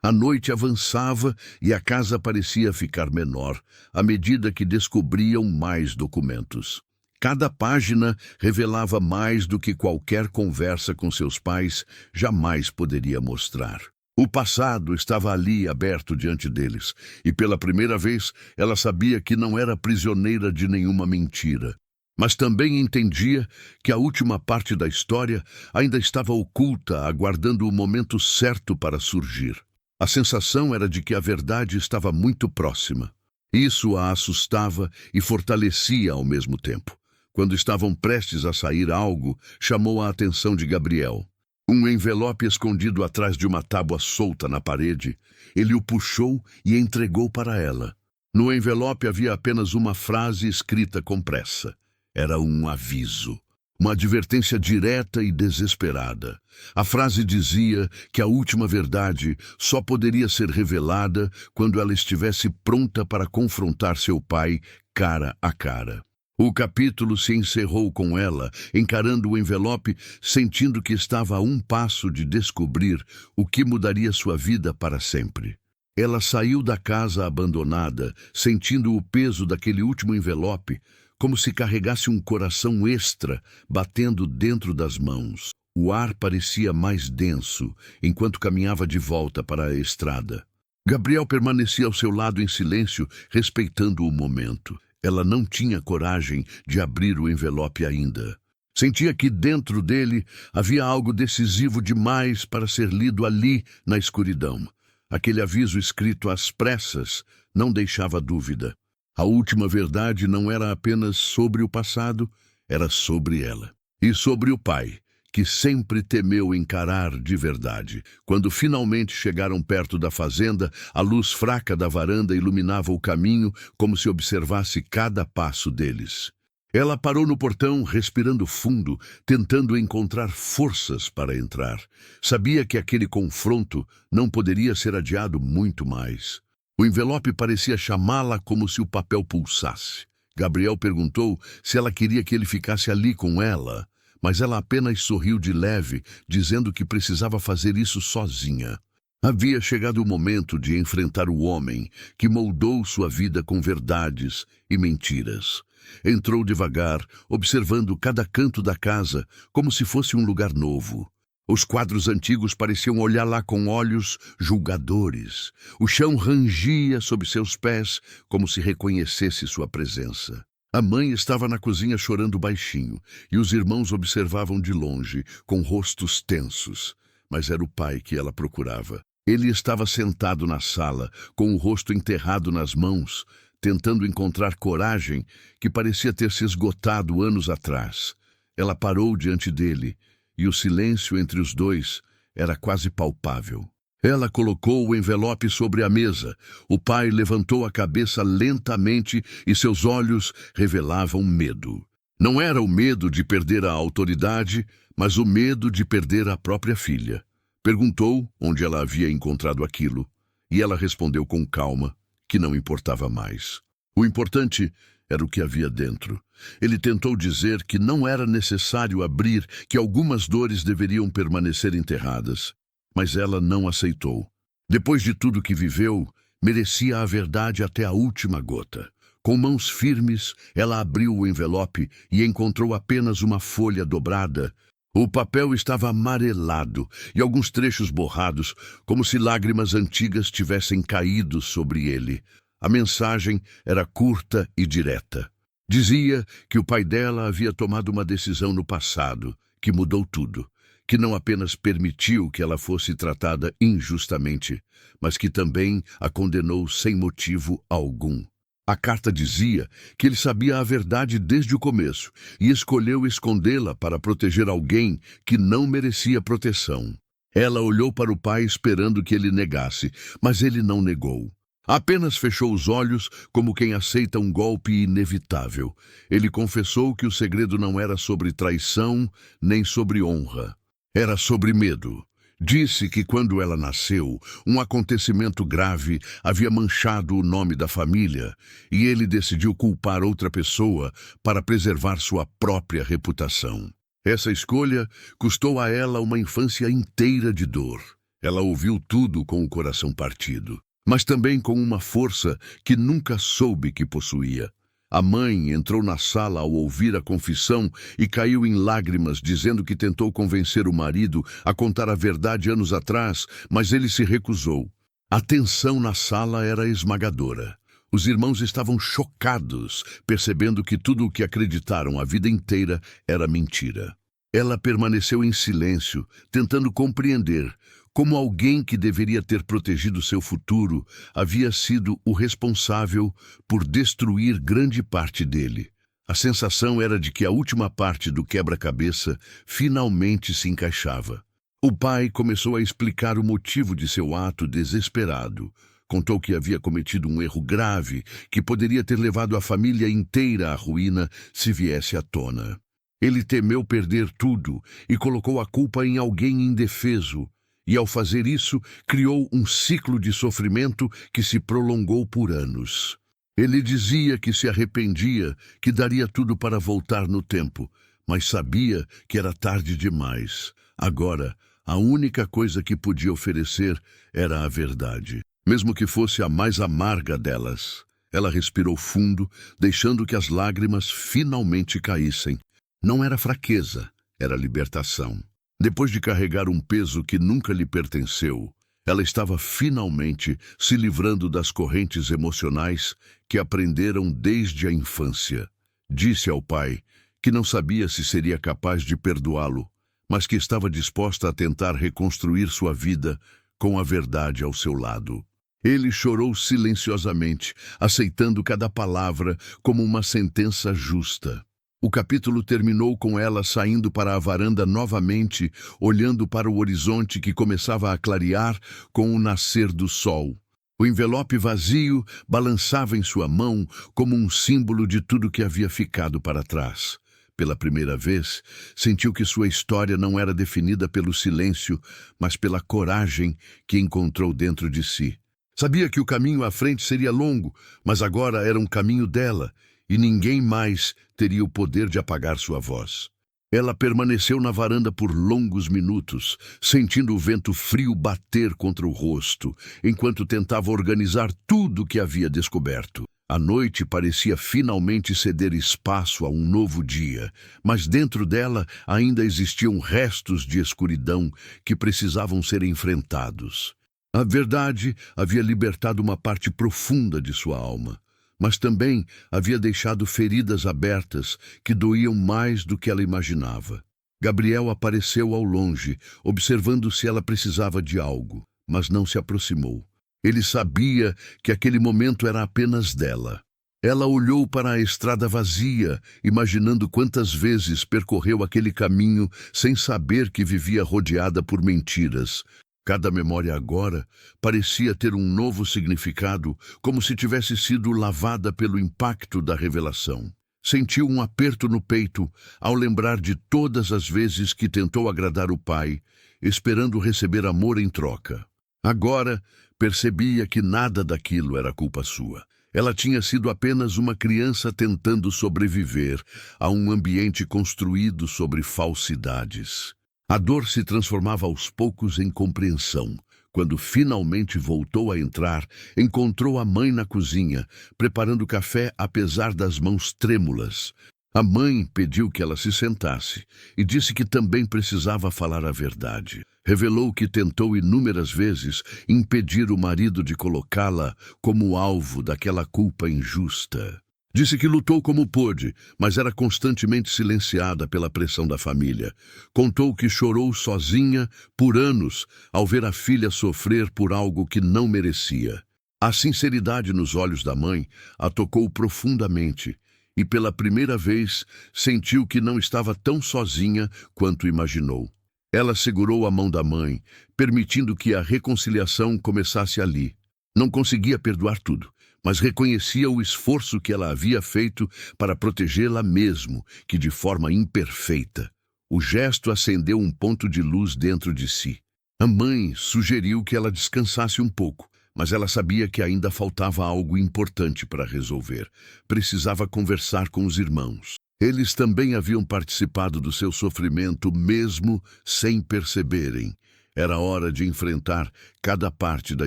A noite avançava e a casa parecia ficar menor à medida que descobriam mais documentos. Cada página revelava mais do que qualquer conversa com seus pais jamais poderia mostrar. O passado estava ali aberto diante deles, e pela primeira vez ela sabia que não era prisioneira de nenhuma mentira. Mas também entendia que a última parte da história ainda estava oculta, aguardando o momento certo para surgir. A sensação era de que a verdade estava muito próxima. Isso a assustava e fortalecia ao mesmo tempo. Quando estavam prestes a sair, algo chamou a atenção de Gabriel. Um envelope escondido atrás de uma tábua solta na parede. Ele o puxou e entregou para ela. No envelope havia apenas uma frase escrita com pressa. Era um aviso. Uma advertência direta e desesperada. A frase dizia que a última verdade só poderia ser revelada quando ela estivesse pronta para confrontar seu pai cara a cara. O capítulo se encerrou com ela, encarando o envelope, sentindo que estava a um passo de descobrir o que mudaria sua vida para sempre. Ela saiu da casa abandonada, sentindo o peso daquele último envelope, como se carregasse um coração extra batendo dentro das mãos. O ar parecia mais denso enquanto caminhava de volta para a estrada. Gabriel permanecia ao seu lado em silêncio, respeitando o momento. Ela não tinha coragem de abrir o envelope ainda. Sentia que dentro dele havia algo decisivo demais para ser lido ali na escuridão. Aquele aviso escrito às pressas não deixava dúvida. A última verdade não era apenas sobre o passado, era sobre ela. E sobre o pai, que sempre temeu encarar de verdade. Quando finalmente chegaram perto da fazenda, a luz fraca da varanda iluminava o caminho como se observasse cada passo deles. Ela parou no portão, respirando fundo, tentando encontrar forças para entrar. Sabia que aquele confronto não poderia ser adiado muito mais. O envelope parecia chamá-la como se o papel pulsasse. Gabriel perguntou se ela queria que ele ficasse ali com ela, mas ela apenas sorriu de leve, dizendo que precisava fazer isso sozinha. Havia chegado o momento de enfrentar o homem que moldou sua vida com verdades e mentiras. Entrou devagar, observando cada canto da casa como se fosse um lugar novo. Os quadros antigos pareciam olhar lá com olhos julgadores. O chão rangia sob seus pés como se reconhecesse sua presença. A mãe estava na cozinha chorando baixinho, e os irmãos observavam de longe, com rostos tensos. Mas era o pai que ela procurava. Ele estava sentado na sala, com o rosto enterrado nas mãos, tentando encontrar coragem que parecia ter se esgotado anos atrás. Ela parou diante dele, e o silêncio entre os dois era quase palpável. Ela colocou o envelope sobre a mesa. O pai levantou a cabeça lentamente e seus olhos revelavam medo. Não era o medo de perder a autoridade, mas o medo de perder a própria filha. Perguntou onde ela havia encontrado aquilo, e ela respondeu com calma que não importava mais. O importante era o que havia dentro. Ele tentou dizer que não era necessário abrir, que algumas dores deveriam permanecer enterradas. Mas ela não aceitou. Depois de tudo que viveu, merecia a verdade até a última gota. Com mãos firmes, ela abriu o envelope e encontrou apenas uma folha dobrada. O papel estava amarelado e alguns trechos borrados, como se lágrimas antigas tivessem caído sobre ele. A mensagem era curta e direta. Dizia que o pai dela havia tomado uma decisão no passado, que mudou tudo. Que não apenas permitiu que ela fosse tratada injustamente, mas que também a condenou sem motivo algum. A carta dizia que ele sabia a verdade desde o começo e escolheu escondê-la para proteger alguém que não merecia proteção. Ela olhou para o pai esperando que ele negasse, mas ele não negou. Apenas fechou os olhos como quem aceita um golpe inevitável. Ele confessou que o segredo não era sobre traição nem sobre honra. Era sobre medo. Disse que quando ela nasceu, um acontecimento grave havia manchado o nome da família e ele decidiu culpar outra pessoa para preservar sua própria reputação. Essa escolha custou a ela uma infância inteira de dor. Ela ouviu tudo com o coração partido, mas também com uma força que nunca soube que possuía. A mãe entrou na sala ao ouvir a confissão e caiu em lágrimas, dizendo que tentou convencer o marido a contar a verdade anos atrás, mas ele se recusou. A tensão na sala era esmagadora. Os irmãos estavam chocados, percebendo que tudo o que acreditaram a vida inteira era mentira. Ela permaneceu em silêncio, tentando compreender como alguém que deveria ter protegido seu futuro havia sido o responsável por destruir grande parte dele. A sensação era de que a última parte do quebra-cabeça finalmente se encaixava. O pai começou a explicar o motivo de seu ato desesperado. Contou que havia cometido um erro grave que poderia ter levado a família inteira à ruína se viesse à tona. Ele temeu perder tudo e colocou a culpa em alguém indefeso. E, ao fazer isso, criou um ciclo de sofrimento que se prolongou por anos. Ele dizia que se arrependia, que daria tudo para voltar no tempo, mas sabia que era tarde demais. Agora, a única coisa que podia oferecer era a verdade, mesmo que fosse a mais amarga delas. Ela respirou fundo, deixando que as lágrimas finalmente caíssem. Não era fraqueza, era libertação. Depois de carregar um peso que nunca lhe pertenceu, ela estava finalmente se livrando das correntes emocionais que aprenderam desde a infância. Disse ao pai que não sabia se seria capaz de perdoá-lo, mas que estava disposta a tentar reconstruir sua vida com a verdade ao seu lado. Ele chorou silenciosamente, aceitando cada palavra como uma sentença justa. O capítulo terminou com ela saindo para a varanda novamente, olhando para o horizonte que começava a clarear com o nascer do sol. O envelope vazio balançava em sua mão como um símbolo de tudo que havia ficado para trás. Pela primeira vez, sentiu que sua história não era definida pelo silêncio, mas pela coragem que encontrou dentro de si. Sabia que o caminho à frente seria longo, mas agora era um caminho dela, e ninguém mais teria o poder de apagar sua voz. Ela permaneceu na varanda por longos minutos, sentindo o vento frio bater contra o rosto, enquanto tentava organizar tudo o que havia descoberto. A noite parecia finalmente ceder espaço a um novo dia, mas dentro dela ainda existiam restos de escuridão que precisavam ser enfrentados. A verdade havia libertado uma parte profunda de sua alma, mas também havia deixado feridas abertas que doíam mais do que ela imaginava. Gabriel apareceu ao longe, observando se ela precisava de algo, mas não se aproximou. Ele sabia que aquele momento era apenas dela. Ela olhou para a estrada vazia, imaginando quantas vezes percorreu aquele caminho sem saber que vivia rodeada por mentiras. Cada memória agora parecia ter um novo significado, como se tivesse sido lavada pelo impacto da revelação. Sentiu um aperto no peito ao lembrar de todas as vezes que tentou agradar o pai, esperando receber amor em troca. Agora, percebia que nada daquilo era culpa sua. Ela tinha sido apenas uma criança tentando sobreviver a um ambiente construído sobre falsidades. A dor se transformava aos poucos em compreensão. Quando finalmente voltou a entrar, encontrou a mãe na cozinha, preparando café apesar das mãos trêmulas. A mãe pediu que ela se sentasse e disse que também precisava falar a verdade. Revelou que tentou inúmeras vezes impedir o marido de colocá-la como alvo daquela culpa injusta. Disse que lutou como pôde, mas era constantemente silenciada pela pressão da família. Contou que chorou sozinha por anos ao ver a filha sofrer por algo que não merecia. A sinceridade nos olhos da mãe a tocou profundamente e, pela primeira vez, sentiu que não estava tão sozinha quanto imaginou. Ela segurou a mão da mãe, permitindo que a reconciliação começasse ali. Não conseguia perdoar tudo, mas reconhecia o esforço que ela havia feito para protegê-la mesmo, que de forma imperfeita. O gesto acendeu um ponto de luz dentro de si. A mãe sugeriu que ela descansasse um pouco, mas ela sabia que ainda faltava algo importante para resolver. Precisava conversar com os irmãos. Eles também haviam participado do seu sofrimento, mesmo sem perceberem. Era hora de enfrentar cada parte da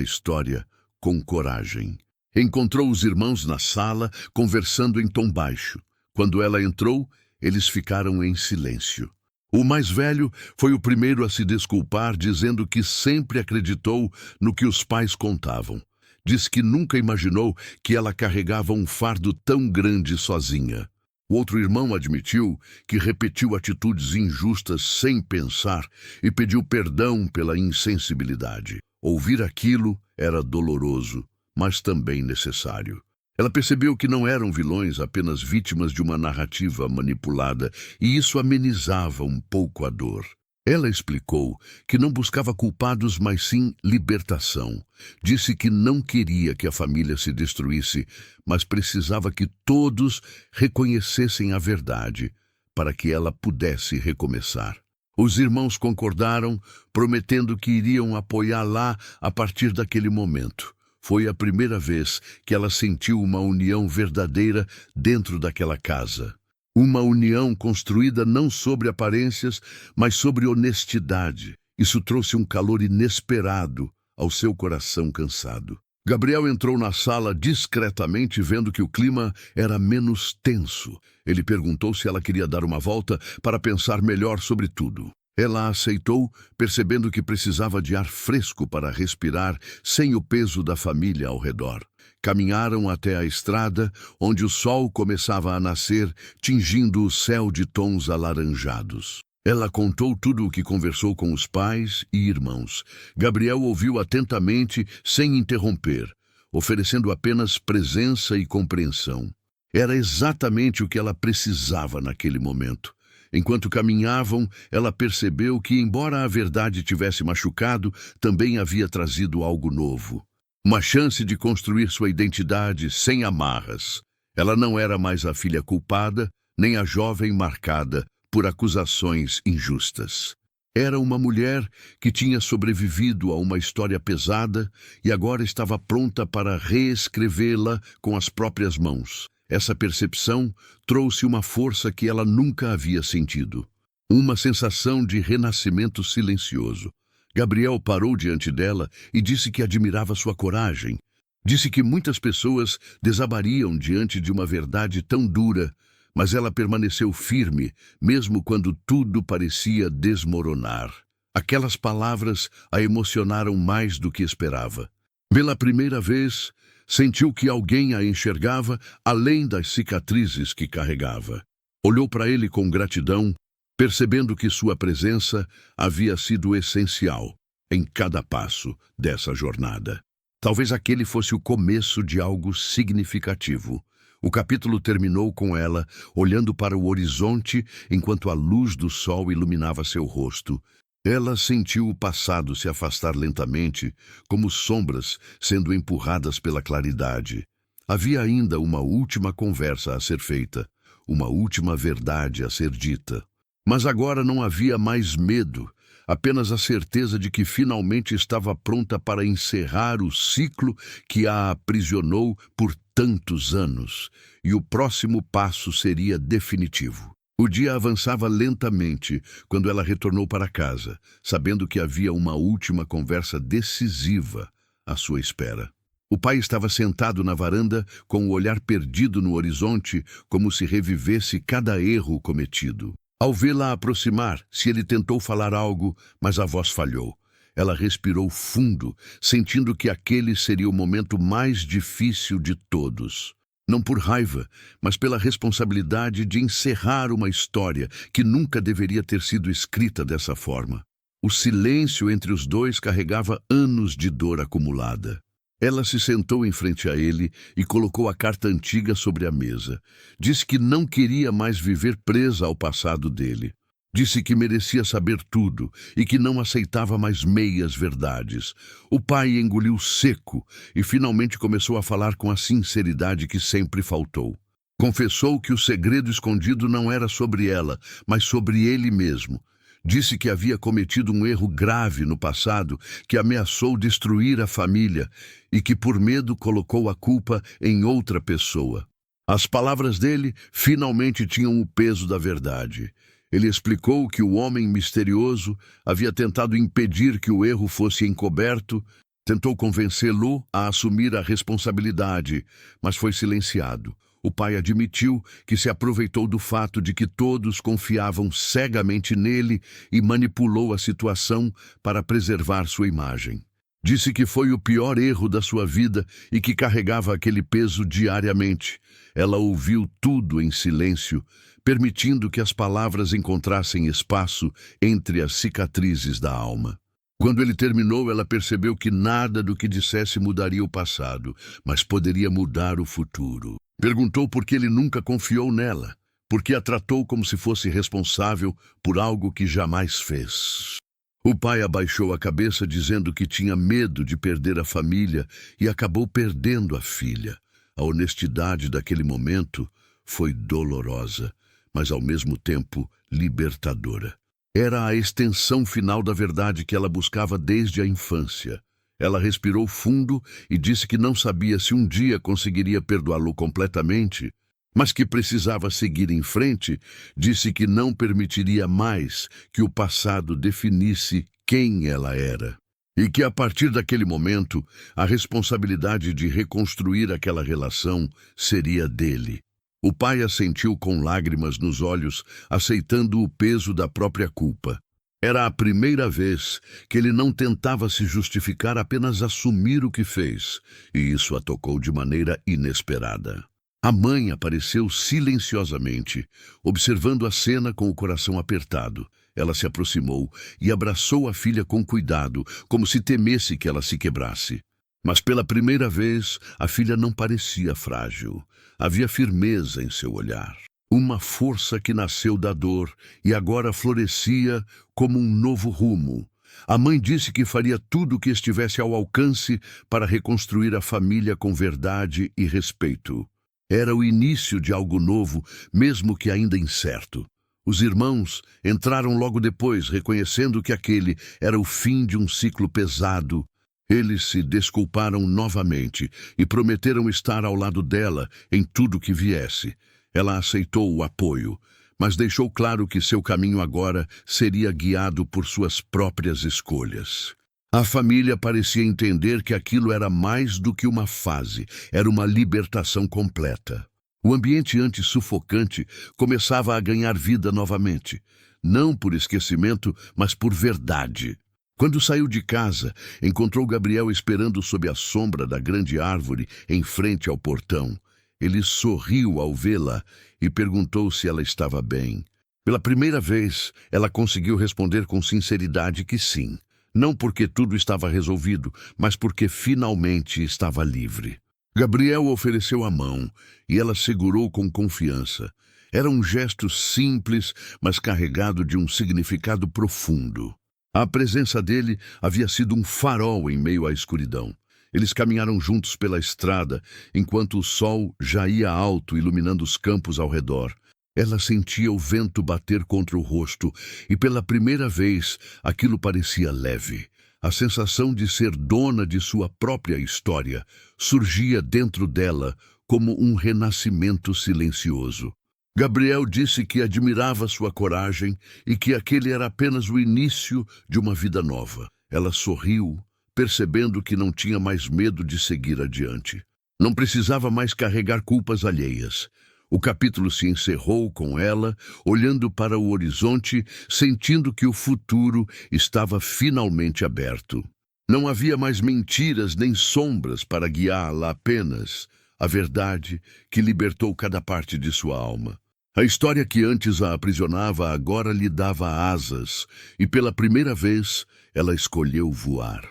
história com coragem. Encontrou os irmãos na sala, conversando em tom baixo. Quando ela entrou, eles ficaram em silêncio. O mais velho foi o primeiro a se desculpar, dizendo que sempre acreditou no que os pais contavam. Diz que nunca imaginou que ela carregava um fardo tão grande sozinha. O outro irmão admitiu que repetiu atitudes injustas sem pensar e pediu perdão pela insensibilidade. Ouvir aquilo era doloroso, mas também necessário. Ela percebeu que não eram vilões, apenas vítimas de uma narrativa manipulada, e isso amenizava um pouco a dor. Ela explicou que não buscava culpados, mas sim libertação. Disse que não queria que a família se destruísse, mas precisava que todos reconhecessem a verdade para que ela pudesse recomeçar. Os irmãos concordaram, prometendo que iriam apoiá-la a partir daquele momento. Foi a primeira vez que ela sentiu uma união verdadeira dentro daquela casa. Uma união construída não sobre aparências, mas sobre honestidade. Isso trouxe um calor inesperado ao seu coração cansado. Gabriel entrou na sala discretamente, vendo que o clima era menos tenso. Ele perguntou se ela queria dar uma volta para pensar melhor sobre tudo. Ela aceitou, percebendo que precisava de ar fresco para respirar sem o peso da família ao redor. Caminharam até a estrada, onde o sol começava a nascer, tingindo o céu de tons alaranjados. Ela contou tudo o que conversou com os pais e irmãos. Gabriel ouviu atentamente, sem interromper, oferecendo apenas presença e compreensão. Era exatamente o que ela precisava naquele momento. Enquanto caminhavam, ela percebeu que, embora a verdade tivesse machucado, também havia trazido algo novo. Uma chance de construir sua identidade sem amarras. Ela não era mais a filha culpada, nem a jovem marcada por acusações injustas. Era uma mulher que tinha sobrevivido a uma história pesada e agora estava pronta para reescrevê-la com as próprias mãos. Essa percepção trouxe uma força que ela nunca havia sentido. Uma sensação de renascimento silencioso. Gabriel parou diante dela e disse que admirava sua coragem. Disse que muitas pessoas desabariam diante de uma verdade tão dura, mas ela permaneceu firme, mesmo quando tudo parecia desmoronar. Aquelas palavras a emocionaram mais do que esperava. Pela primeira vez, sentiu que alguém a enxergava além das cicatrizes que carregava. Olhou para ele com gratidão, percebendo que sua presença havia sido essencial em cada passo dessa jornada. Talvez aquele fosse o começo de algo significativo. O capítulo terminou com ela olhando para o horizonte enquanto a luz do sol iluminava seu rosto. Ela sentiu o passado se afastar lentamente, como sombras sendo empurradas pela claridade. Havia ainda uma última conversa a ser feita, uma última verdade a ser dita. Mas agora não havia mais medo, apenas a certeza de que finalmente estava pronta para encerrar o ciclo que a aprisionou por tantos anos, e o próximo passo seria definitivo. O dia avançava lentamente quando ela retornou para casa, sabendo que havia uma última conversa decisiva à sua espera. O pai estava sentado na varanda com o olhar perdido no horizonte, como se revivesse cada erro cometido. Ao vê-la aproximar, ele tentou falar algo, mas a voz falhou. Ela respirou fundo, sentindo que aquele seria o momento mais difícil de todos. Não por raiva, mas pela responsabilidade de encerrar uma história que nunca deveria ter sido escrita dessa forma. O silêncio entre os dois carregava anos de dor acumulada. Ela se sentou em frente a ele e colocou a carta antiga sobre a mesa. Disse que não queria mais viver presa ao passado dele. Disse que merecia saber tudo e que não aceitava mais meias verdades. O pai engoliu seco e finalmente começou a falar com a sinceridade que sempre faltou. Confessou que o segredo escondido não era sobre ela, mas sobre ele mesmo. Disse que havia cometido um erro grave no passado, que ameaçou destruir a família e que por medo colocou a culpa em outra pessoa. As palavras dele finalmente tinham o peso da verdade. Ele explicou que o homem misterioso havia tentado impedir que o erro fosse encoberto, tentou convencê-lo a assumir a responsabilidade, mas foi silenciado. O pai admitiu que se aproveitou do fato de que todos confiavam cegamente nele e manipulou a situação para preservar sua imagem. Disse que foi o pior erro da sua vida e que carregava aquele peso diariamente. Ela ouviu tudo em silêncio, permitindo que as palavras encontrassem espaço entre as cicatrizes da alma. Quando ele terminou, ela percebeu que nada do que dissesse mudaria o passado, mas poderia mudar o futuro. Perguntou por que ele nunca confiou nela, por que a tratou como se fosse responsável por algo que jamais fez. O pai abaixou a cabeça dizendo que tinha medo de perder a família e acabou perdendo a filha. A honestidade daquele momento foi dolorosa, mas ao mesmo tempo libertadora. Era a extensão final da verdade que ela buscava desde a infância. Ela respirou fundo e disse que não sabia se um dia conseguiria perdoá-lo completamente, mas que precisava seguir em frente. Disse que não permitiria mais que o passado definisse quem ela era. E que a partir daquele momento, a responsabilidade de reconstruir aquela relação seria dele. O pai assentiu com lágrimas nos olhos, aceitando o peso da própria culpa. Era a primeira vez que ele não tentava se justificar, apenas assumir o que fez, e isso a tocou de maneira inesperada. A mãe apareceu silenciosamente, observando a cena com o coração apertado. Ela se aproximou e abraçou a filha com cuidado, como se temesse que ela se quebrasse. Mas pela primeira vez, a filha não parecia frágil. Havia firmeza em seu olhar. Uma força que nasceu da dor e agora florescia como um novo rumo. A mãe disse que faria tudo o que estivesse ao alcance para reconstruir a família com verdade e respeito. Era o início de algo novo, mesmo que ainda incerto. Os irmãos entraram logo depois, reconhecendo que aquele era o fim de um ciclo pesado. Eles se desculparam novamente e prometeram estar ao lado dela em tudo que viesse. Ela aceitou o apoio, mas deixou claro que seu caminho agora seria guiado por suas próprias escolhas. A família parecia entender que aquilo era mais do que uma fase, era uma libertação completa. O ambiente antes sufocante começava a ganhar vida novamente, não por esquecimento, mas por verdade. Quando saiu de casa, encontrou Gabriel esperando sob a sombra da grande árvore em frente ao portão. Ele sorriu ao vê-la e perguntou se ela estava bem. Pela primeira vez, ela conseguiu responder com sinceridade que sim. Não porque tudo estava resolvido, mas porque finalmente estava livre. Gabriel ofereceu a mão e ela segurou com confiança. Era um gesto simples, mas carregado de um significado profundo. A presença dele havia sido um farol em meio à escuridão. Eles caminharam juntos pela estrada, enquanto o sol já ia alto, iluminando os campos ao redor. Ela sentia o vento bater contra o rosto, e pela primeira vez aquilo parecia leve. A sensação de ser dona de sua própria história surgia dentro dela como um renascimento silencioso. Gabriel disse que admirava sua coragem e que aquele era apenas o início de uma vida nova. Ela sorriu, percebendo que não tinha mais medo de seguir adiante. Não precisava mais carregar culpas alheias. O capítulo se encerrou com ela, olhando para o horizonte, sentindo que o futuro estava finalmente aberto. Não havia mais mentiras nem sombras para guiá-la, apenas a verdade que libertou cada parte de sua alma. A história que antes a aprisionava agora lhe dava asas, e pela primeira vez ela escolheu voar.